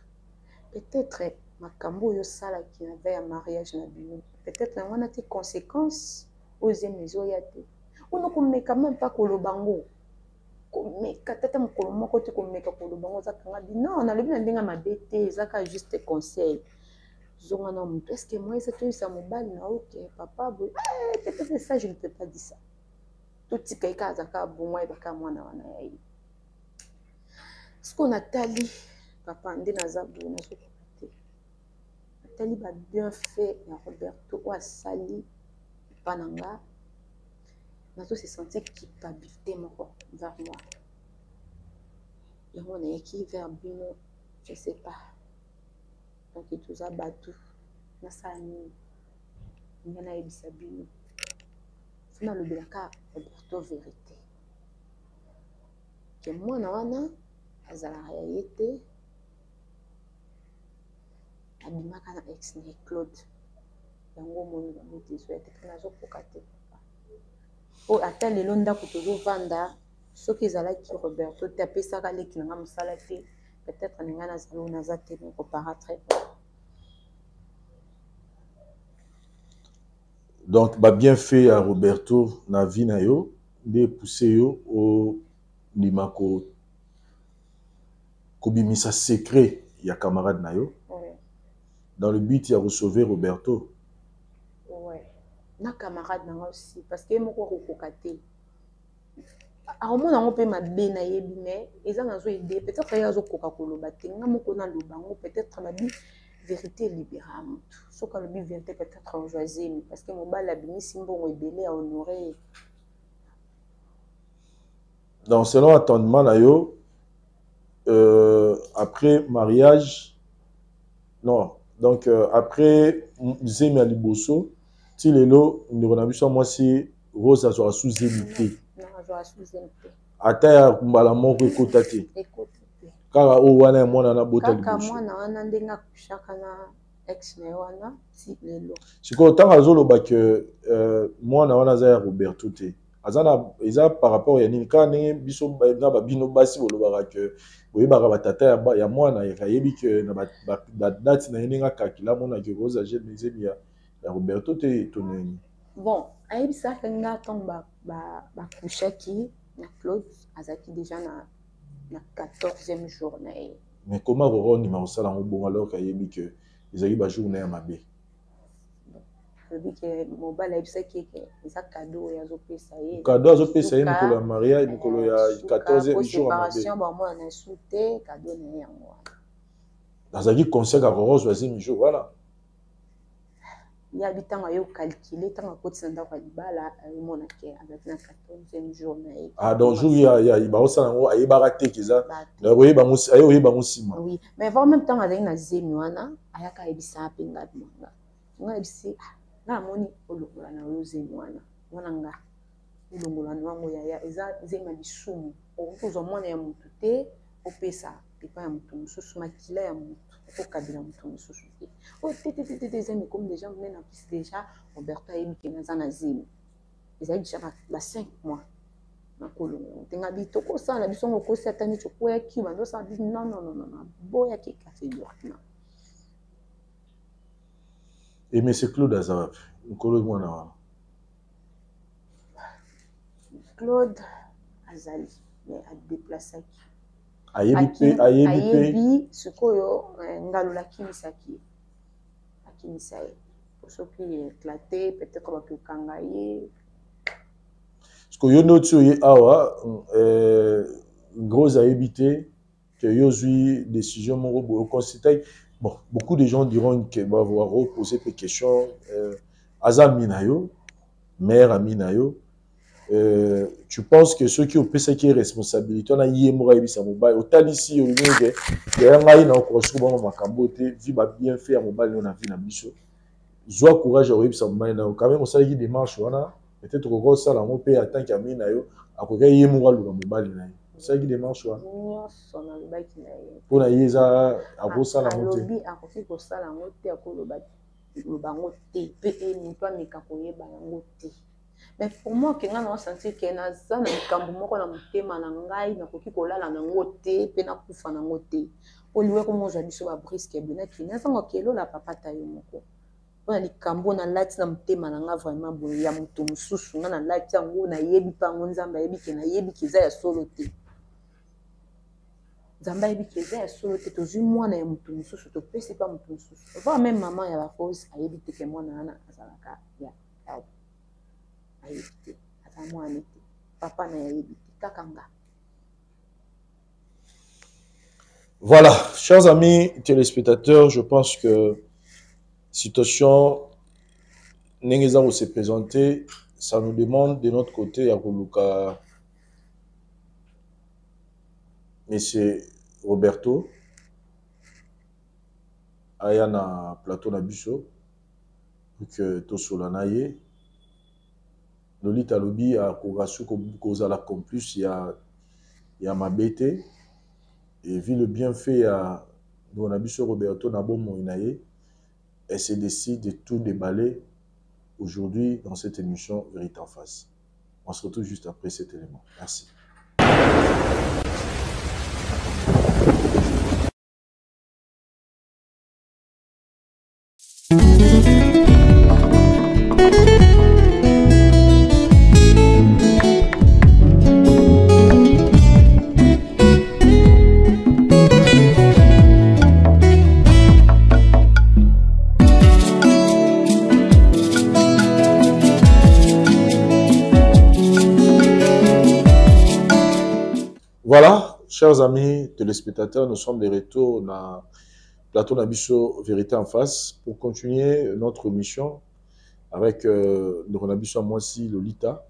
S2: peut-être makambo oyo osalaki na veille ya mariage na bino peut-être na wana te conséquence oyo zemi ezoya te ono komeka même pas koloba ngo komeka tata mokolo moko te komeka koloba ngo ozakanga bino nalobi na ndenge mabe te ezaka juste conseil zonga na moto est-ce que moi eza toyisa mobali na oke papa boye peut-être ça je ne peux pas dire ça totika eka azaka bongo ebaka mwana wana ya ye siko natali papa nde naza boye nazokoka te natali babienfait ya Roberto oyo asali epa na nga nazo se sentir culpabilité moko vers moi yango nayeki vers bino je sais pas donc toza bato nasala nini nga nayebisa bino fo nalobelaka Roberto vérité ke mwana wana azalaka ya ye te abimaka na ex na Claude yango omoni bango te ezoya te mpe nazokoka te po ata lelo ndako tozovanda soki ezalaki Roberto te apesaka leki na nga mosala te peut-être na nga nazala oyo naza te koparaître
S1: donc bien fait à Roberto na vie na yo nde poussé yo au limako kobimisa secret ya camarade na yo dans le but ya sauver Roberto.
S2: Ouais. Na camarade na aussi parce que moko kokoka te aromona ngo pe mabe na yebi mais eza nazo aider peut-être ya zo koka koloba te nga moko na loba ngo peut-être na bi vérité libéra mutu soka lobi vérité peut-être en joisir parce que mobali abimisi mbongo ebele à honorer.
S1: Donc selon attendement na yo après mariage non donc après zemi ya liboso ti lelo ndeko na biso mwasi Rose azwa sous zemi te ata ya mbala moko ekota te kaka oyo wana ya mwana na bota liboso
S2: kaka mwana wana ndenge akushaka na ex na ye wana ti lelo
S1: sikoyo ntango azoloba ke mwana wana aza ya Roberto te eza par rapport ya nini kaka ndenge biso na babino basi bolobaka ke boyebaka batata ya mwana ayebi ke na badate na ye ndenge akakila amonake Rose age mezemi ya Roberto te toneni
S2: bon ayebisaka nga ntango bakushaki na Claude azalaki déjà na 14e jour na ye
S1: mais comment Roro ndima kosala yango bongo alors kayebi ke ezalaki bajour na ya mabe
S2: lobi ke mobali ayebisaki ke eza cadeau oyo azopesa ye
S1: cadeau azopesa ye mokolo ya mariage mokolo ya 14e jour ya mabe
S2: séparation bamona na su te cadeau na ye yango wana
S1: azalaki conseil ka Roro zoisième jour voilà
S2: yabi ntango aye ocalcule ntango akotisa ndako ya libala ayemonake azalaki na 14e jour na ye
S1: donc jour ya baosala yango ayebaka te keza aye oyeba ngo nsima
S2: oui mais vraiment même ntango azalaki na zemi wana ayaka ebisa pe ngapi mwanga nga ebisi na moni olongola na rose mwana nga olongola na wango ya eza zenga lisumu okuzwa mwana ya mutu te opesa pepa ya mutu mususu makila ya mutu okabila mutu mususu te o te zemi comme déjà mene na plus déjà Roberto ayebi ke naza na zemi ezali déjà ba 5 mois na kolongola tenga bitoko sana biso ngokosi atani choko ya kiba ndo sa bi non boya ke café dormant.
S1: Et monsieur Claude Azarap, nkolo mwana wa
S2: Claude azali mais a déplacé
S1: ayebi
S2: sikoyo ngalola kimisaki akimisa ye soki éclaté peut-être bakokanga ye
S1: parce que yo noti oye awa gros ayebi te que yo zwi décision moko boye considère. Bon, beaucoup de gens diront que va avoir reposé des questions. Azami Nayo, mère Aminayo, tu penses que ceux qui ont payé qui est responsabilité, on a yé mora ebi sa mobile. Autant ici, on dit que il y a un gars qui a encore sur bon makambote, vie va bien faire mobile, on a vu na biso. Joie courage au ebi sa mobile na. Quand même on sait qu'il démarche wana, peut-être qu'on ça la mon père attend qu'Amina yo, à quoi yé mora le mobile na. Ça qui démarche wana. Pour la yeza à quoi ça la monte.
S2: Lobby à quoi faut ça la monte à quoi le bango te pe muto ameka koyeba yango te. Mais pour moi que nga na sentir que na za na kambo moko na mutema na ngai na koki kolala na ngote pe na kufa na ngote. Oliwe ko moza biso ba brisque bena ki na sango kelo la papa tayo moko. Bona likambo na lati na mutema na nga vraiment boye ya muto mususu nga na lati yango na yebi pa ngonzamba yebi ke na yebi ke za ya solo te. Zamba yebi keza ya solo te tozwi mwana ya mutu mususu topesi pa mutu mususu va même maman ya la cause ayebi te ke mwana ana azalaka ya ayebi te ata mwana te papa na yebi te kaka nga.
S1: Voilà, chers amis téléspectateurs, je pense que situation n'engeza où se présenter, ça nous demande de notre côté à Koluka Monsieur Roberto aya na plateau na biso pour que tosolana ye Lolita lobi a kogasu kozala complice ya mabete et vu le bienfait ya na biso Roberto na bomo na ye, elle se décide de tout déballer aujourd'hui dans cette émission Vérité en face. On se retrouve juste après cet élément. Merci. Voilà, chers amis téléspectateurs, nous sommes de retour dans plateau Nabiso Vérité en face pour continuer notre mission avec Nabiso Mwasi Lolita.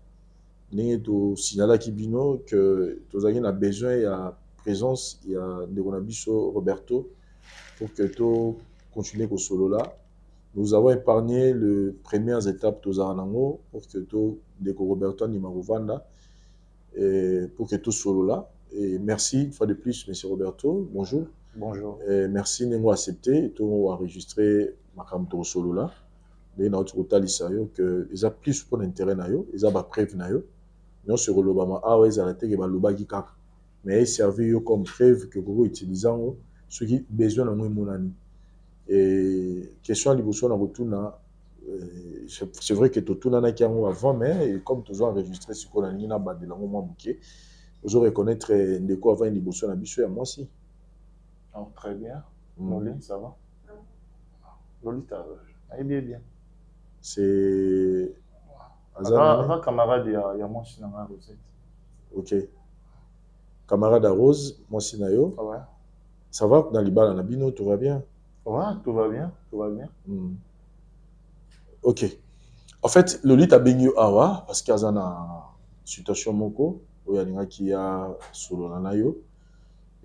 S1: Nous avons signalé à Kibino que nous avons besoin de la présence de Nabiso Roberto pour que tu continues au solo là. Nous avons épargné les premières étapes de Zaranango pour que tu déco Roberto Nimarovanda et pour que tu solo là. Et merci une fois de plus, M. Roberto. Bonjour.
S5: Bonjour.
S1: Et merci de nous accepter et de nous enregistrer ma caméra solo là. Et nous avons dit que ils ont plus pour l'intérêt nayo, ils ont pas preuve nayo. Nous sur le Obama ah ouais ils ont été que baloba qui kak. Mais ils servent comme preuve que vous utilisez ceux qui besoin de nous monani. Et question à l'évolution dans retour na c'est vrai que tout na qui avant mais comme toujours enregistré sur la ligne na bas de la moment bouquet. Vous aurez reconnaître de quoi avant une émotion à Bissou et à moi aussi.
S5: Oh, très bien. Loli, ça va? Loli, bien.
S1: C'est.
S5: Avant camarade, il y a moi aussi dans la Rosette.
S1: Ok. Camarade à Rose, moi aussi Nayo.
S5: Ouais.
S1: Ça va dans l'Ibala, dans la Bino, tout va bien?
S5: Ouais, tout va bien. Tout va bien.
S1: Ok. En fait, Loli t'a baigné awa parce qu'il y a une situation moko. Oyalinga qui a solo na yo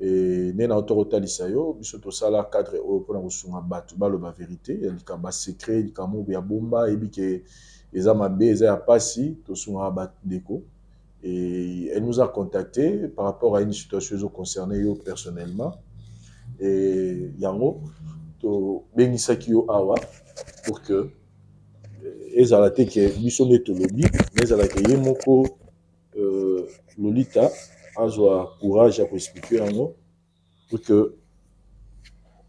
S1: et nena autorotalisa yo biso tosala cadre oyo mpona kosunga bato baloba vérité ya likambo secret likambo ya bomba eyebi ke eza mabe eza ya pasi tosungaka bandeko. Et elle nous a contacté par rapport à une situation concernée yo personnellement. Et yango to bengisaki yo awa pour que ezala te ke biso nde tolobi mais ezala ke ye moko Lolita azwa courage ya koexplike yango pour que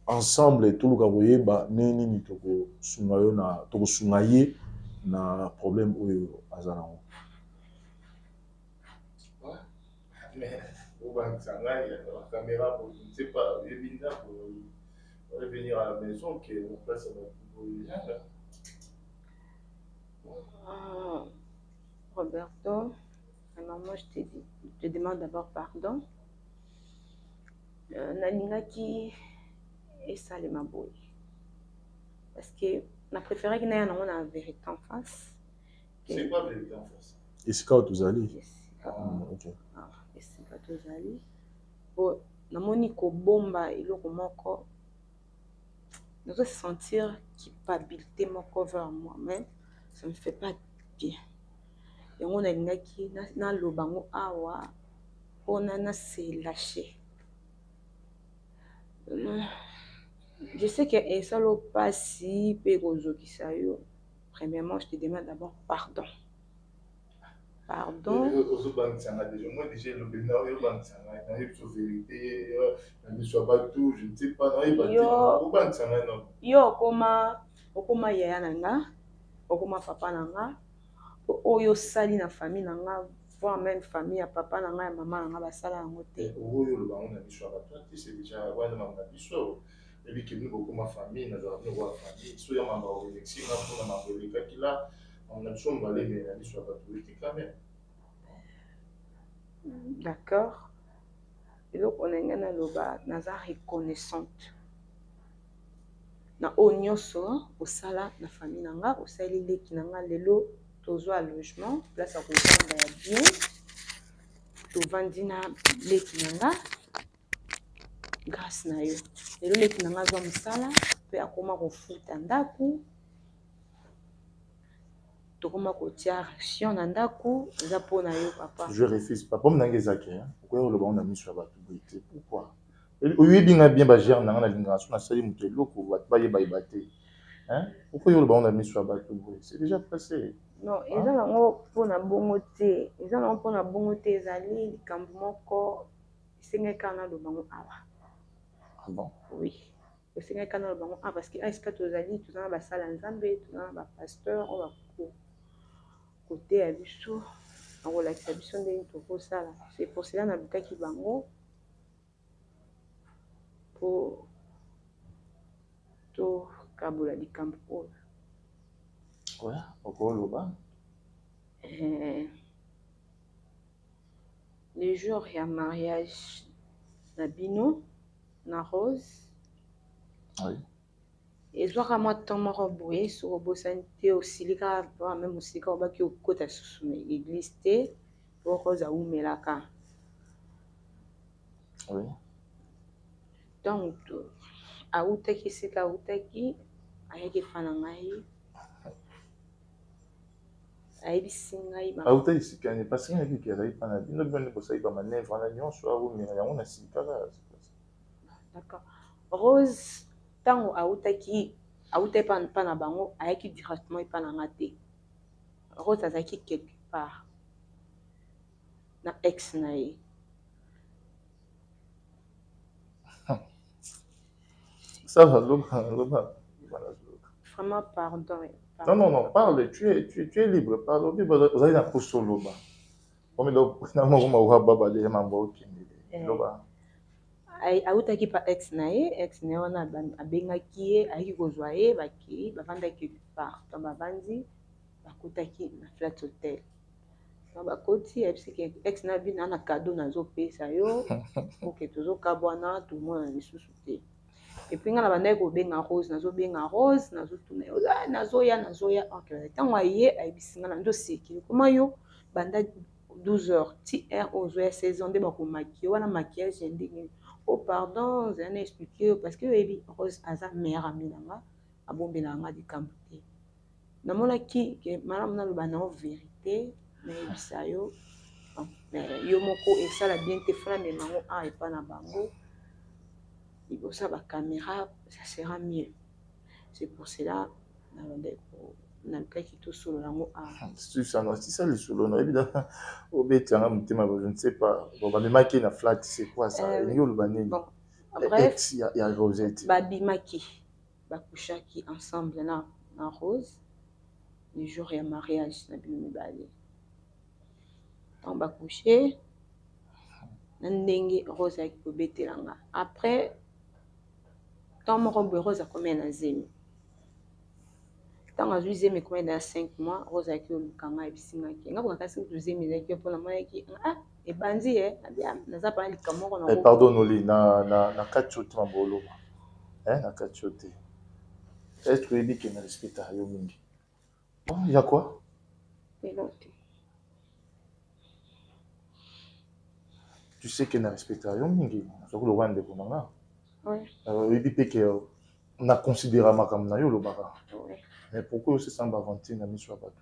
S1: ensemble toluka koyeba nini tokosunga yo na tokosunga ye na problème oyo aza nango.
S5: Mais au banc Shanghai, la caméra, pour, je ne sais pas, les Linda pour revenir à la maison, qui est en place pour les gens.
S2: Roberto, maman, je te demande d'abord pardon. Nalingaki et ça les maboy. Parce que je préférais qu'il y ait une vérité en face.
S5: C'est quoi la vérité en face?
S1: Est-ce que tu as allé?
S2: Ok. Est-ce que tu as allé? Bon, namoni ko bomba iloko moko. Je dois sentir culpabilité moko vers moi-même. Ça me fait pas bien. Et on a une qui na lobango awa on a se lâché. Je sais que ça l'a pas si pégozo qui ça yo. Premièrement, je te demande d'abord pardon. Pardon.
S5: Au banc Shanghai déjà, moi déjà le bénard au banc Shanghai, dans les vérités, dans les sois tout, je ne sais pas dans les bâtiments. Au banc Shanghai non.
S2: Yo okoma yaya nanga, okoma papa nanga. Oyo sali na famille nanga, voire même famille à papa nanga et maman nanga basala yango te.
S5: Oyo le bango na biso ba c'est déjà wana mama biso. Et puis que nous beaucoup ma famille, nous avons une famille, soit ya mama au Mexique, na mama au Mexique là, on a besoin d'aller mais la biso ba politique quand même.
S2: D'accord. Et donc on a ngana loba naza reconnaissante. Na onyoso osala na famille nanga, osali leki nanga lelo tozo à logement, place à kovanda ya bien. Tovandi na leki nanga grâce na yo. Lelo leki nanga zo msala pe akoma kofuta ndaku. Tokoma kotia action na ndaku, eza pona yo papa.
S5: Je refuse pas. Comme nanga ezaki hein. Pourquoi le bango na miso ba tubuité? Pourquoi? Oui, bien bien ba gère nanga na lingration na sali mutelo ko ba yeba ibate. Hein? Pourquoi le bango na miso ba tubuité? C'est déjà passé.
S2: Non, ils ont pona bongo te. Ils ont pona bongo te ezali likambo moko senga kana do bango awa.
S5: Ah bon?
S2: Oui. Le senga kana do bango parce que est-ce que tozali tozana ba sala nzambe, tozana ba pasteur, on va côté à biso, en relaxation de toko sala. C'est pour cela na bukaki bango pour to kabola likambo oyo.
S5: Ouais, encore le bas.
S2: Les jours et un mariage na bino na Rose.
S5: Oui.
S2: Et soit à moi tant mort boye sur bosante aussi les gars même aussi quand ba ki okota susu na église te pour Rose a umelaka.
S5: Oui.
S2: Donc a utaki sika utaki ayeke fana ngai. Aïbi singai ba.
S5: Auta isikani parce qu'il y a qui est pas na bino bino ko sai ba manèvre na nyon so awu mais ya on a sikala.
S2: D'accord. Rose tango autaki auta pas na bango ayaki directement pas na ngate. Rose azaki quelque part. Na ex na ye.
S5: Ça va loba.
S2: Vraiment pardon.
S5: Non, parle, tu es libre, parle. Vous allez dans le solo. On met le
S2: autaki pa ex na ye wana abengaki ye ayaki kozwa ye bakei bavandaki part to bavandi bakotaki na flat hotel na bakoti ayebisiki ex na bino na cadeau nazopesa yo oke tozokabwana tomona lisusu te epuis nga na bandaki kobenga Rose nazotuna yo nazoya ntango aye ayebisi nga na ndosekili koma yo banda 12h ti heure ozoya 16h nde bakomaki wana maquillage ndenge oh pardon j'ai expliqué parce que ebi Rose aza meilleure amie nanga abombela nga di kambote namonaki ke malamu naloba nango vérité nayebisa yo mais yo moko esala bien te fona memango a epa na bango libosa bacaméra ça sera mieux c'est pour cela nalukaki tosolola yango
S5: si ça le solo non évidemment obeti yanga motema je ne sais pas bon bamemaki na flat c'est quoi ça elingi oloba nini
S2: bon bref
S5: ya Rosette
S2: babimaki bakushaki ensemble na Rose le jour ya mariage na bino mibale tant bakushe na ndenge Rose ayaki kobetelanga après tant moko boye Rose akomia na zemi tant azwi zemi ekomia na 5 mois Rose ayaki olukanga ebisingaki nga kona kasi zemi ezalaki mpona moyaki ebandi naza pana likambo moko na
S5: pardon oli na kati ote maboloba na kati ote est-ce que oyebi ke na respecta yo mingi il y a quoi tu sais que na respecta yo mingi soki loba ndeko nanga oyebi mpe ke na considéra makambo na yo olobaka mais pourquoi osesamba avanti na miso ya bato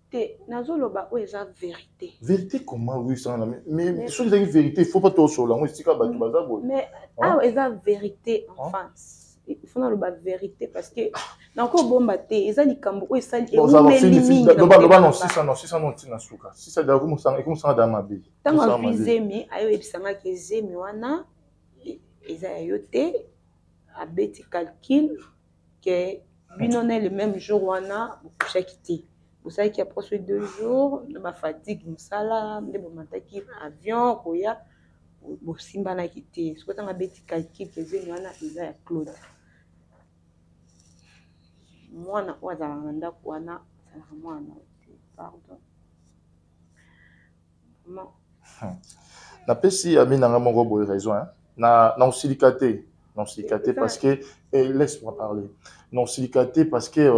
S2: te nazoloba oyo eza vérité
S5: vérité comment oui ça mais soki ezali vérité il faut pas tosolola yango esika bato baza boye
S2: mais awa eza vérité en face il faut naloba vérité parce que nako bomba te eza likambo oyo esali eumeli mingi
S5: loba non 600 non ntina suka 600 ekomosanga da mabe
S2: ntango azwi zemi ayoyebisangaki zemi wana eza ya yo te abeti calcul ke bino na le même jour wana bokushaki te bosalaki approche 2 jours na bafatigue mosala nde bomataki avion koya bosimbanaki te soki ntango abeti calcul ke zemi wana eza ya Claude mwana oyo azalaka na ndako wana azalaka mwana te pardon
S5: napesi ami nanga moko boye raison na osilika te parce que laisse-moi parler na osilika te parce que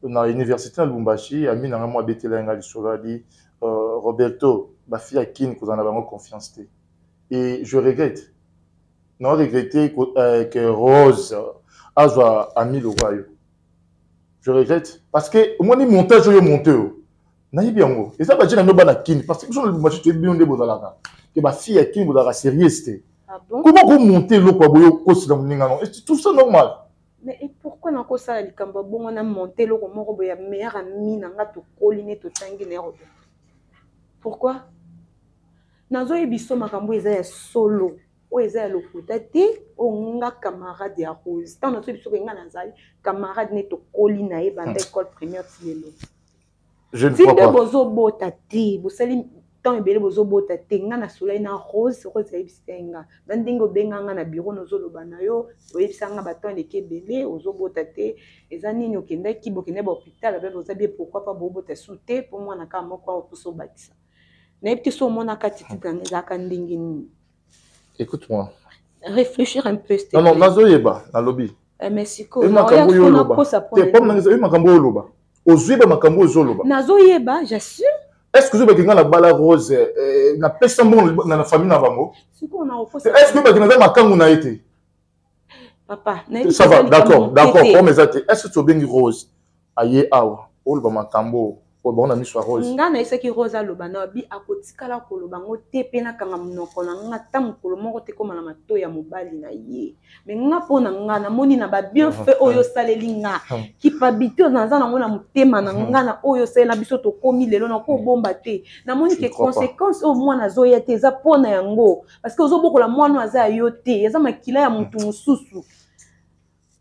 S5: na université na Lubumbashi ami nanga mo abetela nga lisolo adi Roberto bafille akini kozala na bango confiance te et je regrette non regretter que Rose azwa ami lokayo je regrette parce que au moins ni montage yo monté nayebi yango eza ba jina no bana kini parce que sur le Lubumbashi tu bien nde bozalaka que ba fille akini bozalaka sérieuse te comment vous montez le quoi boyo kosi na muninga non est tout ça normal
S2: mais et pourquoi na kosala likambo bongo na monter le ko moko boya meilleure amie na nga to koline to tangi na Roberto pourquoi nazo yebiso makambo eza ya solo o eza ya lokuta te o nga camarade ya Rose tant nazo yebiso nga nazali camarade ne to koline na e banda école primaire tilelo
S5: je ne crois pas
S2: bozo bota te bosali tant ebele bozo bota te nga na soleil na Rose yebisenga na ndenge obenga nga na bureau nozoloba na yo oyebisanga baton leke ebele ozo bota te eza nini okendaki bokende ba hôpital abe boza bien pourquoi pas bobota souté pour moi na ka moko poso bakisa na yebi so mona kati titanga ezaka ndenge nini
S5: écoute-moi
S2: réfléchir un peu
S5: non nazoyeba na lobby
S2: merci ko na oya kosa
S5: te comme na makambo oloba ozuiba makambo ozoloba
S2: nazoyeba j'assure.
S5: Est-ce que vous avez la balle rose na pesa mbongo na famille na bango est-ce que vous avez makangu na été
S2: papa
S5: ça va d'accord comme ezate est-ce que tu bengi rose aye awa oloba makambo bon na miso rose
S2: nga na isaki rose aloba na bi akotikala koloba ngo te pe na kanga munoko na nga ta mukolo moko te koma na mato ya mobali na ye mais nga pona nga na moni na ba bien fait oyo saleli nga ki pabito na za na ngona mutema na nga na oyo sala biso to komi lelo na ko bomba te na moni ke conséquence au mwana zoya te za pona yango parce que ozobokola mwana aza yo te eza makila ya mutu mususu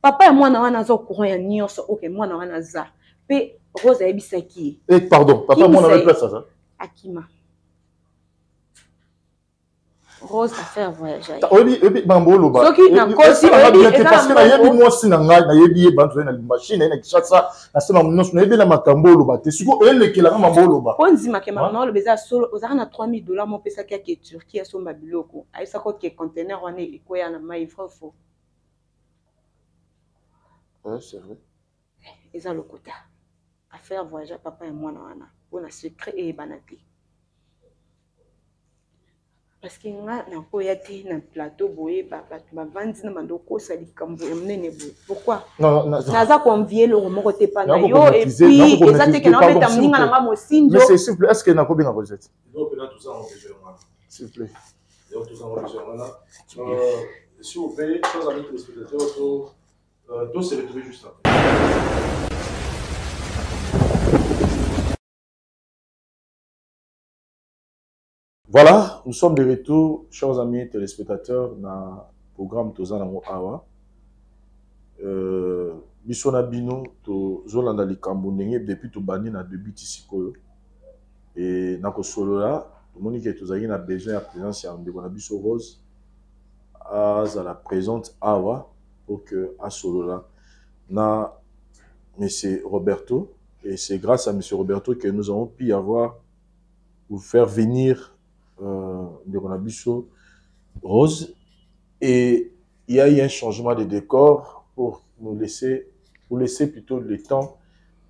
S2: papa ya mwana wana zo courant ya nyonso OK mwana wana za pe Rose ayebisaki
S5: pardon papa mwana na place ça
S2: Akima Rose a fait un voyage
S5: oyebi mambo oloba
S2: soki na kosi
S5: parce que nayebi mwasi na ngai nayebi ye bantu na machine na kishasa na sema mnoso nayebi na makambo oloba te siko elekelanga mambo oloba
S2: po nzima ke mambo oloba eza solo ozaka na 3000 $ mo pesa ki ke Turquie asomba biloko ayisa ko ke container wana ekoya na mai faux
S5: c'est vrai
S2: eza lokuta à faire voyager papa et moi wana pour na secret et banati parce que nga nakoya te na plateau boye bato bavandi na bando kosa likambo ya monene boye pourquoi naza convier eloko moko te pa na yo et puis eza te ke na obeta moninga na nga mosinzo
S5: mais c'est simple est-ce que nakobenga Rosette
S1: S'il vous plaît.
S5: S'il vous plaît, chers amis téléspectateurs, tous se retrouver juste après. Voilà, nous sommes de retour, chers amis téléspectateurs, dans le programme Tozanamo Awa. Bisona Bino, Zolanda Likambo, depuis tout bani na début Tissikoyo. Et dans ce solo-là, tout le monde qui a besoin de la présence de Bisso Rose, à la présente Awa, pour que à solo-là, na M. Roberto. Et c'est grâce à M. Roberto que nous avons pu vous faire venir de Bisso Rose. Et il y a eu un changement de décor pour vous laisser plutôt le temps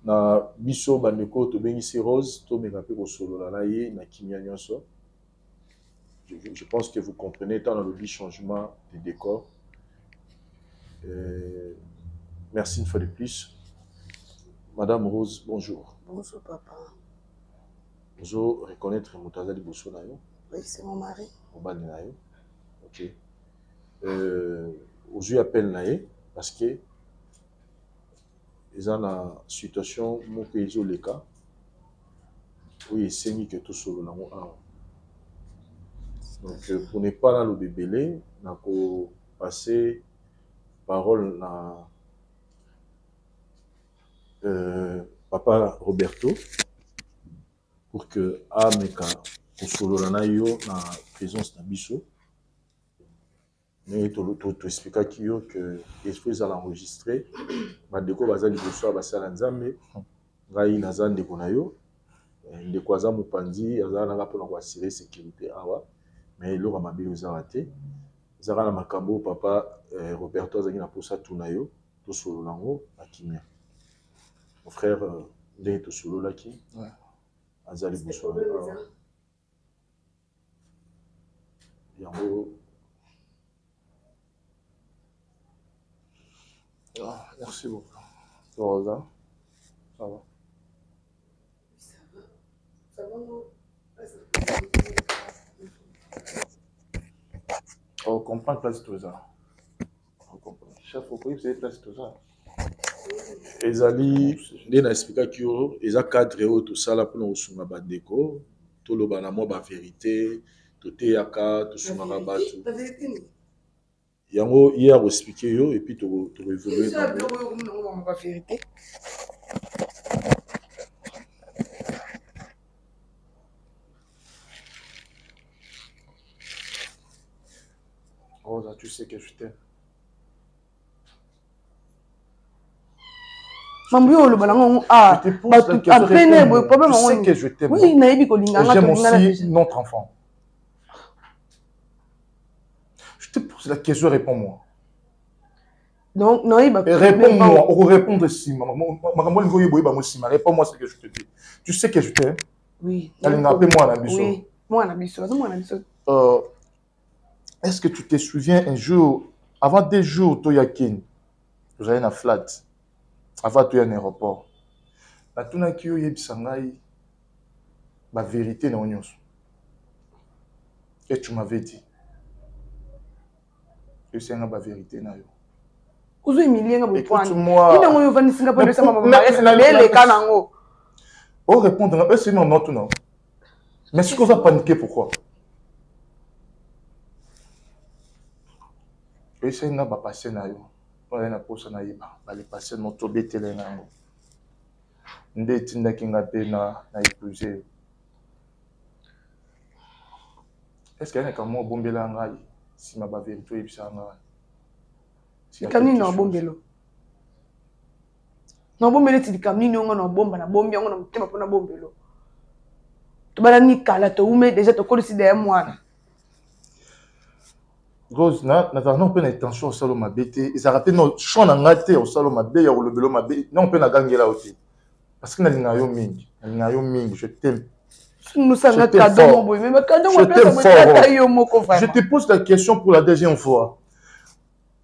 S5: na Bisso Bandeko to Bengisi Rose to Megape Solo la ye na Kimia Nyonso. Je pense que vous comprenez étant dans le changement de décor. Merci une fois de plus. Madame Rose, bonjour.
S6: Bonjour papa.
S5: Bonjour, reconnaître Moutazali Bosso na yo.
S6: Oui, c'est mon mari.
S5: Obani na yo. OK. Aujourd'hui appel na ye parce que ils ont la situation mon pays au cas oui c'est mis que tout solo na mo donc pour ne pas dans le bébélé na ko passer parole na papa Roberto pour que ameka ko solo na yo na présence na biso. Mais tu expliques que l'esprit a enregistré. Madeko bazali boso basala nzambe ngai naza ndeko na yo ndeko aza mopandi azala na pona ko assurer sécurité awa mais lo ba mabili za raté zara na makambo papa Roberto azali na posa tuna yo to solo lango akimia mon frère ndenge to solo laki azali boso yango. Ah, merci beaucoup. Rosa, ça va?
S6: Ça va, non?
S5: On comprend place tout ça. On comprend. Chef, vous pouvez place tout ça. Ezali, il a expliqué que les cadres tout ça là pour nous soumettre bandeko, tout le banamo ba vérité, tout teyaka, tout soumettre batu.
S6: La vérité.
S5: Yango hier expliqué yo et puis tu évoluer
S6: dans la vérité.
S5: Rosa, tu sais que je t'aime.
S6: Mambuyo le balango ah
S5: je te pose la question. Tu sais que je t'aime.
S6: Oui, naïbi kolinga nga
S5: j'aime aussi notre enfant. Je te pose la question, réponds-moi.
S6: Donc, non, il va
S5: réponds-moi, on va répondre si. Réponds-moi ce que je te dis. Tu sais que je t'aime.
S6: Oui.
S5: Appelle-moi un abisso.
S6: Oui, moi un abisso.
S5: Est-ce que tu te souviens un jour, avant 2 jours, tu as yakin, tu as un flat, avant tu as un aéroport. La tuna qui est bisangai, la vérité dans l'union. Et tu m'avais dit. Que c'est la vérité na yo.
S6: Écoute-moi.
S5: Oh, répondre, c'est non, non, tout non. Mais est-ce qu'on va paniquer, pourquoi? Et c'est une passer na yo. On a posé na iba. On a passé notre bête là na yo. Ndé tinda kinga pe na épousé. Est-ce qu'il y a un mot bombela ngai? Si ma vérité est bien,
S6: si kamini na bombelo na bombelo ti kamini ngo na bomba na bombi ngo na mutema pona bombelo to bala ni kala to ume déjà to kolisi de mwana
S5: Rose na non pe na intention au salo mabete ils arrêté no chona ngate au salo mabe ya kolobelo mabe non pe na gangela oti parce que na linga yo mingi je t'aime
S6: Nous sommes
S5: Je t'aime fort. Je te pose la question pour la deuxième fois.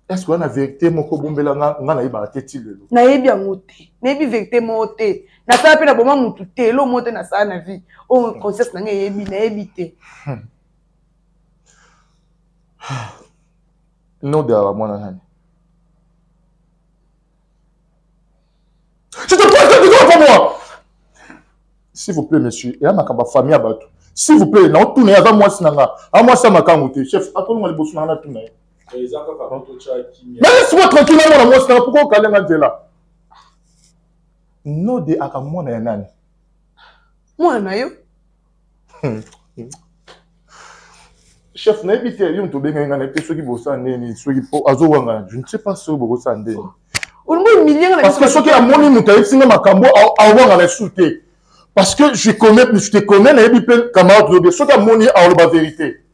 S5: Est-ce qu'on a vérité mon kobombela nga na iba teti lelo?
S6: Na yebi amote. Na yebi vérité mote. Na sa pe na boma mutu te lo mote na sa na vie. O conscience na yebi na yebi te.
S5: Non de la mwana nani. Je te pose la question pour moi. S'il vous plaît, monsieur, et à ma famille à Batou. S'il vous plaît, non, tout n'est pas moi, moi, ça m'a camoté. Chef, attends-moi les bossons, on a tout. Mais laisse-moi tranquille, moi, pourquoi on calme là? Non, de à moi, nani.
S6: Moi, na yo.
S5: Chef, n'a évité, il y a un peu de ceux qui bossent en Néni, ceux qui bossent. Je ne sais pas si vous bossez en Néni. Parce que ceux qui ont mon nom, ils ont ma cambo à avoir la souté. Parce que je te connais, na yebi pe camarade lobe. Ceux qui ont mon nom à la vérité.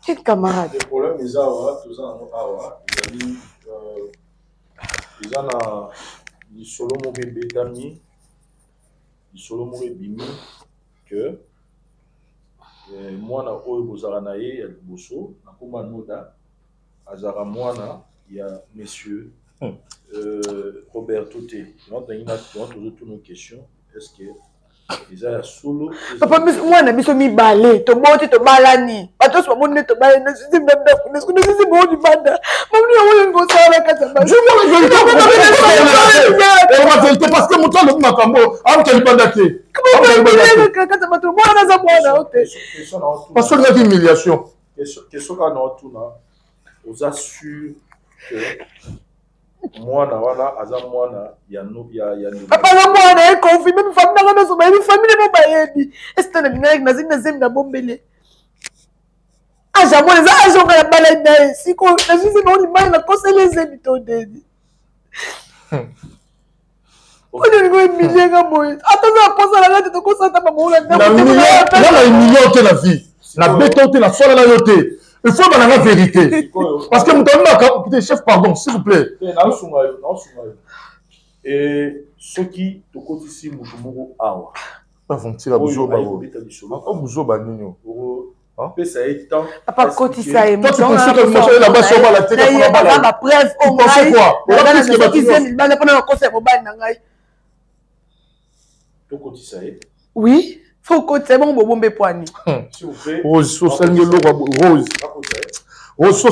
S6: Quel camarade?
S1: Le problème est awa, tous en awa, ils ont du solo mourir bétami, du solo mourir bimi, que moi na oyo bozaranaye ya liboso, na kuma noda, azara mwana, il y a monsieur Robert Toté. Nous avons toutes nos questions. Est-ce que ils ont solo?
S6: Papa, moi, na biso mi balé, to boti to balani. Pato so bonne to balé, na sisi mbembe, na sisi sisi boti banda. Mamu ni wale ngo sala kata banda.
S5: Je vois la vérité parce que mon temps le makambo, am teli banda te.
S6: Comment kata bato, moi na za mwana ote.
S5: Parce que il y a humiliation.
S1: Question quand on tourne, aux assure que moi na wana aza mwana ya no ya
S6: papa na mwana e confirme même famille na ngana so ba famille mo ba yebi est na binga na zina zemi na bombele aja mwana za aja ngala bala na siko na zizi no ni mwana ko sele zemi to dedi oyo ni ko milenga boy ataza posa la ngate to ko sata ba mola
S5: na million te la vie na béton te na sola la yote. Il faut dans la vérité. Parce que nous chef, pardon, s'il vous plaît.
S1: Et ceux qui te côté ici, Moutoumou Awa.
S5: Pas vont-ils à Bouzo Babo? Bouzo Banino.
S6: Papa côté ça est.
S5: Toi, tu penses que moi, je là-bas sur la tête.
S6: Il y a pas preuve.
S5: Tu pensais quoi? On va plus que
S6: oui. Faut côté bon bombe poani.
S1: S'il vous plaît.
S5: Rose, Rose. Rose,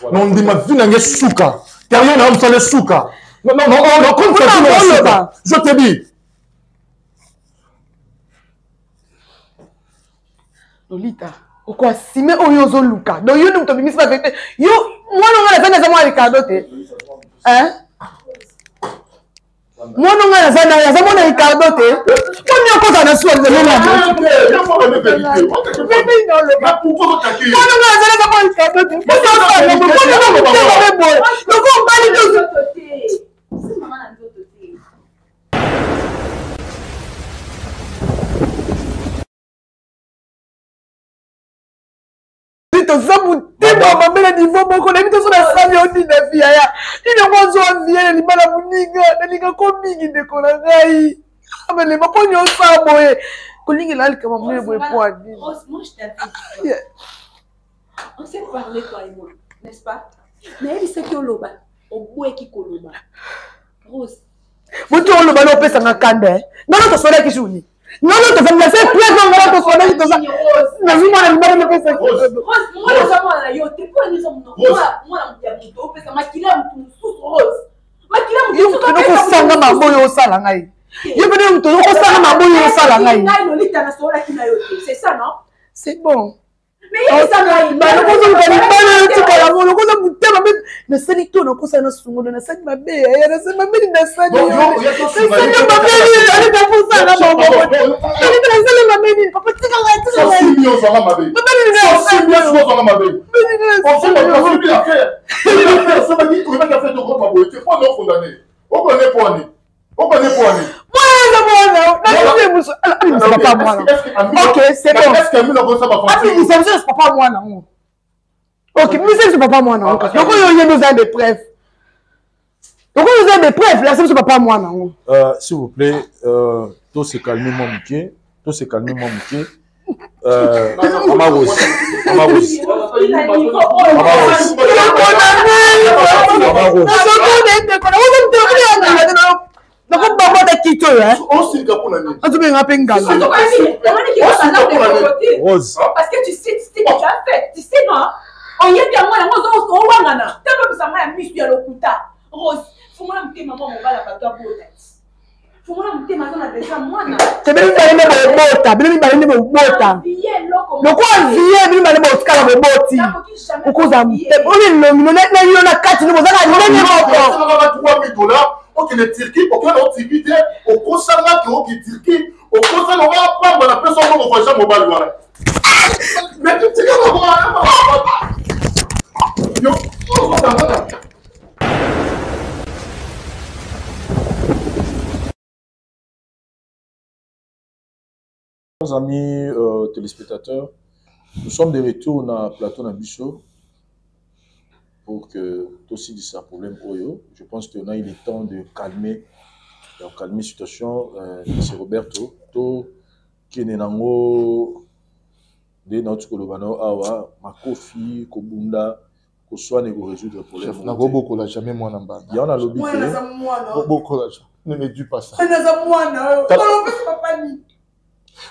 S5: non, on dit ma vie n'a souka. Car on a un souka. Non, comme ça, je te dis.
S6: Lolita, pourquoi si mais on yozo luka? Donc yo nous t'obéis pas vérité. Yo, moi non la zana moi Ricardo te. Hein? Moi non la zana Ricardo te. Combien de fois on a su de l'homme?
S2: On s'est parlé toi et moi, n'est-ce pas? Mais c'est que l'oba, au bout qui koloba. Rose.
S6: Vous tu le ballon pèse en candé. Non, non, soleil qui joue. Non, non, tu fais me laisser plus dans le soleil qui te na zima na mbele pesa.
S2: Rose, moi les hommes là, yo, t'es quoi les hommes? Moi la mtu pesa makila mtu sous Rose. Makila mtu
S6: yo ko sanga maboyo osala ngai. Yo bene mtu ko sanga maboyo osala ngai.
S2: Lolita na sola qui na yo. C'est ça non?
S6: C'est bon.
S2: Mais il y a ça là.
S6: Ba ko so ko ni ba tu ko la mo ko so mutema me na sali to na ko sa na sungo na sali mabe ya na sali mabe na sali yo. C'est ça mabe ali da ko sa na mo. Ali da sali mabe papa tika ga tika.
S5: Ça millions ça va mabe. Ça millions ça va mabe. On fait pas plus l'affaire. L'affaire ça va dire qu'on va faire de gros mabe. Tu pas non condamné. On connaît pas ni. On connaît pas ni.
S6: Ok, c'est bon.
S5: Est-ce que nous avons ça va
S6: faire? C'est papa moi non. Ok, mais c'est papa moi non. Donc il y a besoin de preuves. Donc il y a des preuves là, c'est papa moi non.
S1: S'il vous plaît, tout se calmer mon mouquet. tout se calmer moi muke Mama Rose Mama Rose Rose
S6: parce que tu sais que tu as fait, tu sais non, on y est bien moi on wangana tellement ça m'a mis sur le couta Rose faut moi me maman on va la patoa bote faut moi me maman na déjà moi na
S2: c'est bien balé bota bien balé bota le quoi vie bien balé bota kala boti ukoza mpe on est nomino na kati ni bozaka ndenge moko
S5: $3,000 ok le Turquie ok na Turquie au kosanga ko ki Turquie au kosanga va prendre la personne ko ko jamais mobile wala mais tu sais yo
S1: Chers amis téléspectateurs, nous sommes de retour dans le plateau Nabiso pour que tout aussi de ça problème Oyo. Je pense qu'on a eu le temps de calmer la situation. C'est Roberto, tout qui est nango de notre colobano awa makofi kobunda ko soigner ko résoudre le problème.
S5: Na beaucoup la jamais moi namba.
S1: Il y en a lobby.
S5: Beaucoup la ne me dis pas ça.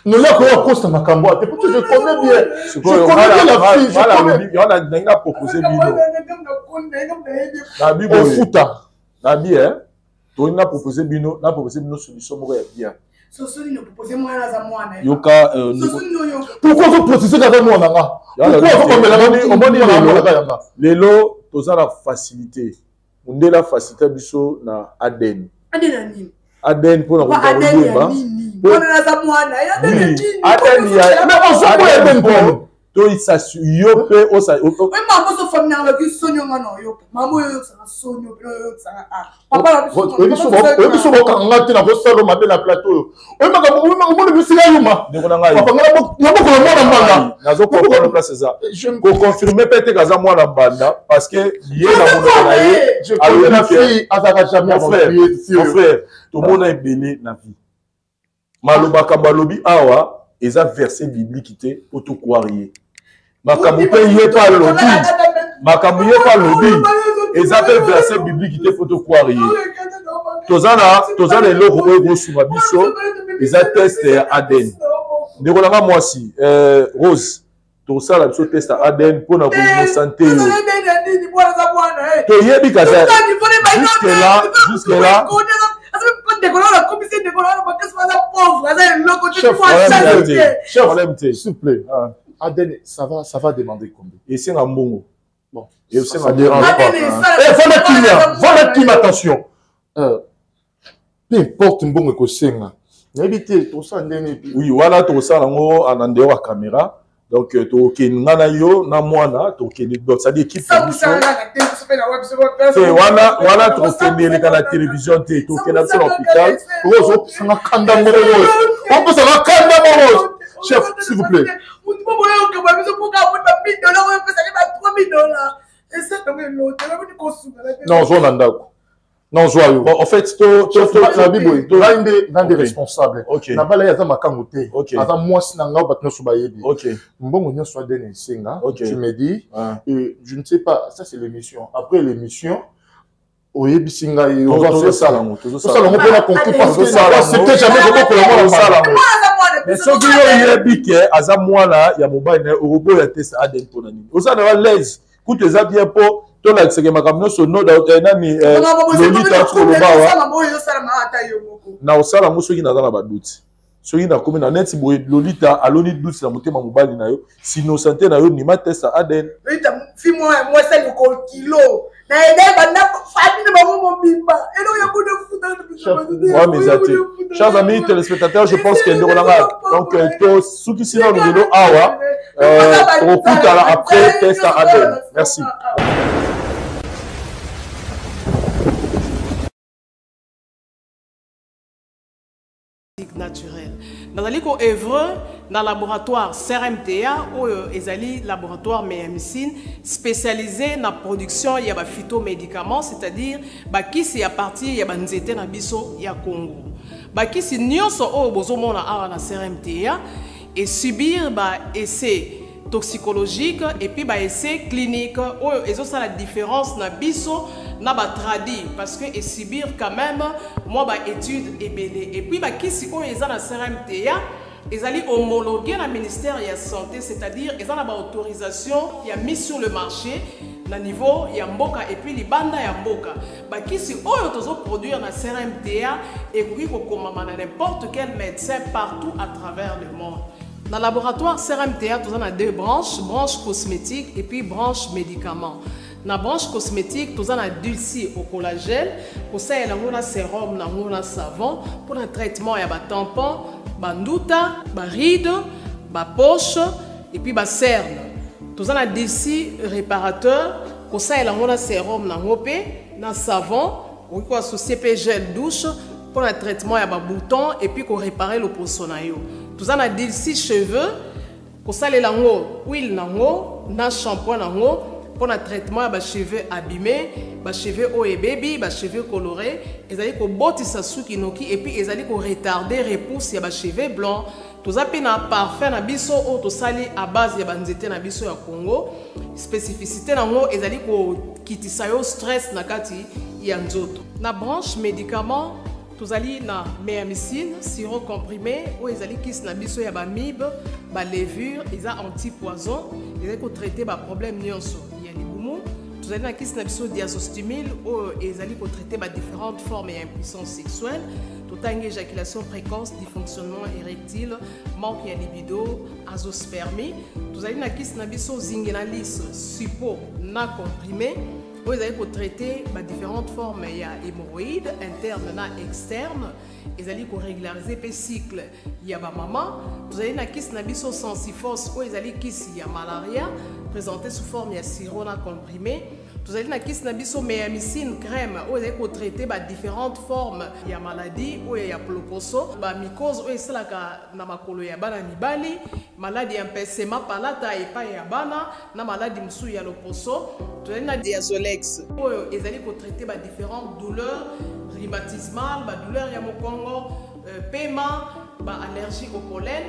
S1: Nous l'avons posté ma camboire. Je connais bien. Je connais la fille. Il y en a déjà proposé Bino. Nabi au fouta. Nabi on a proposé Bino. On a proposé Bino solution pour bien. Yoka.
S5: Pourquoi vous proposez d'abord moi nanga?
S1: Pourquoi Lelo toza la facilité. On a la facilité biso na Aden. Aden pour la to isasu yope osa
S6: oui maman so famille na ki sonyo ngano yope maman yo sa sonyo yo sa papa
S5: la biso ko kanga te na ko salo mabe na plateau oui maman biso ya yuma
S1: ndeko na ngai
S5: papa ngala ko mona mbanga
S1: nazo comprendre place ça ko confirmer peut-être kaza mwana mbanda parce que yé na mona na yé
S5: je connais la fille azaka jamais
S1: mon frère tout monde est belé na vie maloba kabalobi awa eza verset biblique té auto croirier makambo pe yé pas lobi makambo yé pas lobi eza pe verset biblique té auto croirier tozana eloko oyo kosuma biso eza test ya Aden ndeko nanga mwasi Rose tosala biso test ya Aden mpona koino santé yo toyebi kaza jusque là
S5: Chef, s'il vous plaît. Aden, ça va demander combien?
S1: Et c'est un bon.
S5: Bon,
S1: et c'est
S5: ça dérange pas. Voilà qui attention. Peu importe un bon que c'est. N'habitez tout ça.
S1: Oui, voilà tout ça en dehors à caméra. Donc, tu as yo na mwana, ça dit équipe. C'est voilà tu as la télévision, tu as l'hôpital.
S5: Chef, s'il vous plaît. Non, non, joyeux.
S1: Bon, en fait,
S5: la Bible, l'un des responsables.
S1: Ok.
S5: Na bala yaza makangote.
S1: Ok.
S5: Aza mwasi na nga batno subayebi.
S1: Ok.
S5: Mbongo nyo soit dene senga.
S1: Ok.
S5: Tu me dis. Et je ne sais pas, ça c'est l'émission. Après l'émission, oyebi singa et on va faire ça. Ça on peut la conclure parce que c'était jamais beaucoup pour moi.
S1: Mais ce qui est épique, aza mwana ya mobile na Europe ya test Aden tonani. Osa na l'aise. Coûte ça bien pour to la c'est que makamno so no da nani lolita tsolobawa na osala muso ki na za na baduti soki na komi na neti boye lolita aloni duti na motema mobali na yo sino santé na yo ni ma test Aden
S6: lolita fi moi sel ko kilo na ede banda fadi na bango mobimba elo ya kude futa
S1: ouais mes amis chers amis téléspectateurs je pense que ndolanga donc to suki sino ngelo awa okuta après test Aden merci.
S7: naturel. Dans le œuvre dans le laboratoire CRMTA ou ezali laboratoire médecine spécialisé dans la production il y a phytomédicaments, c'est-à-dire qui c'est à partir il y a nzete na biso ya Congo. Qui c'est nyonso o bozomona awa na CRMTA et subir essai toxicologique et puis essai clinique ou ça la différence na biso na tradi parce que et subir quand même moi étude et belé et puis qui si on est dans la CRMTA ils allaient homologuer le ministère de la santé, c'est-à-dire ils ont la autorisation il a mis sur le marché na niveau ya mboka et puis les bandes ya mboka qui si on peut produire na CRMTA et puis comme n'importe quel médecin partout à travers le monde. Dans le laboratoire CRMTA, nous avons deux branches, branche cosmétique et puis branche médicaments. Dans la branche cosmétique, nous avons dulci au collagène, pour ça, il y a un sérum, un savon, pour le traitement, il y a un tampon, un ndouta, un ride, un poche et puis un cerne. Nous avons dulci réparateur, pour ça, il y a un sérum, un savon, ou CP gel douche, pour le traitement, il y a un bouton et puis pour réparer le poissonayo. Nous avons dulci cheveux, pour ça, il y a huile, un shampoing, pour le traitement des cheveux abîmés, des cheveux haut et baby, des cheveux colorés, ils allaient botter sa soukinoki et puis ils allaient retarder repousse des cheveux blancs. Tout ça un parfum na biso ou tout ça à base de banzete na biso ya Congo. Spécificité nango ils allaient kitisa yo stress na kati ya nzoto. Na branche médicaments tous allez na méamycine, sirop comprimé, ou ils allaient kiss na biso ya ba mib, ba levure, ils a anti-poison, ils allaient traiter ba problème nyonso. Vous allez na biso diazostimule ou ils allaient traiter ba différentes formes d'impuissance sexuelle, tout en éjaculation précoce, dysfonctionnement érectile, manque de libido, azospermie. Vous allez na biso zingenalis, suppo, na comprimé. Vous allez traiter différentes formes de hémorroïdes internes et externes. Vous allez régulariser le cycle. Il y a maman. Vous allez na biso sensifos ou vous allez y a malaria présenté sous forme de sirop comprimé. Vous allez na biso méamycine crème ou vous allez traiter différentes formes de maladies ou il y a ploposo, mycose ou c'est la na makolo ya bana mibali, maladie empêchement palata et pas ya bana, na maladie msou ya loposo. Vous allez na diazolex ou ils allez traiter différentes douleurs rhumatismales, douleurs ya mokongo, paiement, allergie au pollen,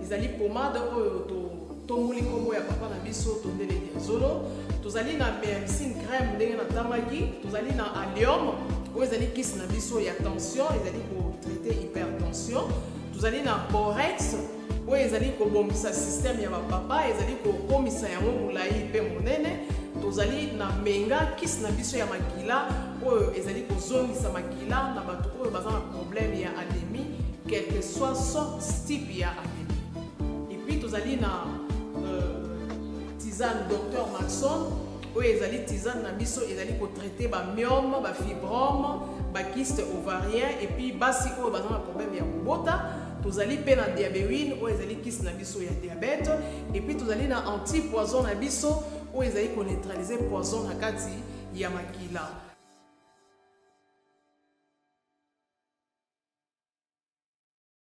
S7: ils allez pommade tomuli kombo ya papa na biso tondele diazolo. Vous allez na méamycine crème ndenge na tamaki, vous allez na allium ou ils allez kiss na biso ya tension, ils allez traiter hypertension. Vous allez na borex ou ils allez kobombisa système ya papa, ils allez komisa yango mulai pe monene. Vous allez na menga kiss na biso ya makila ou ils allez kozongisa makila na bato oyo baza na problème ya anémie, quel que soit sorte type ya anémie. Et puis vous allez na tisane Dr Maxon où ils allaient tisane na biso ils allaient traiter ba myome, ba fibrome, ba kyste ovarien et puis basi oyo baza na problème ya kobota. Vous allez pe na diabéine où ils allaient kyste na biso ya diabète et puis vous allez na anti-poison na biso où ils allaient neutraliser poison na kati ya makila.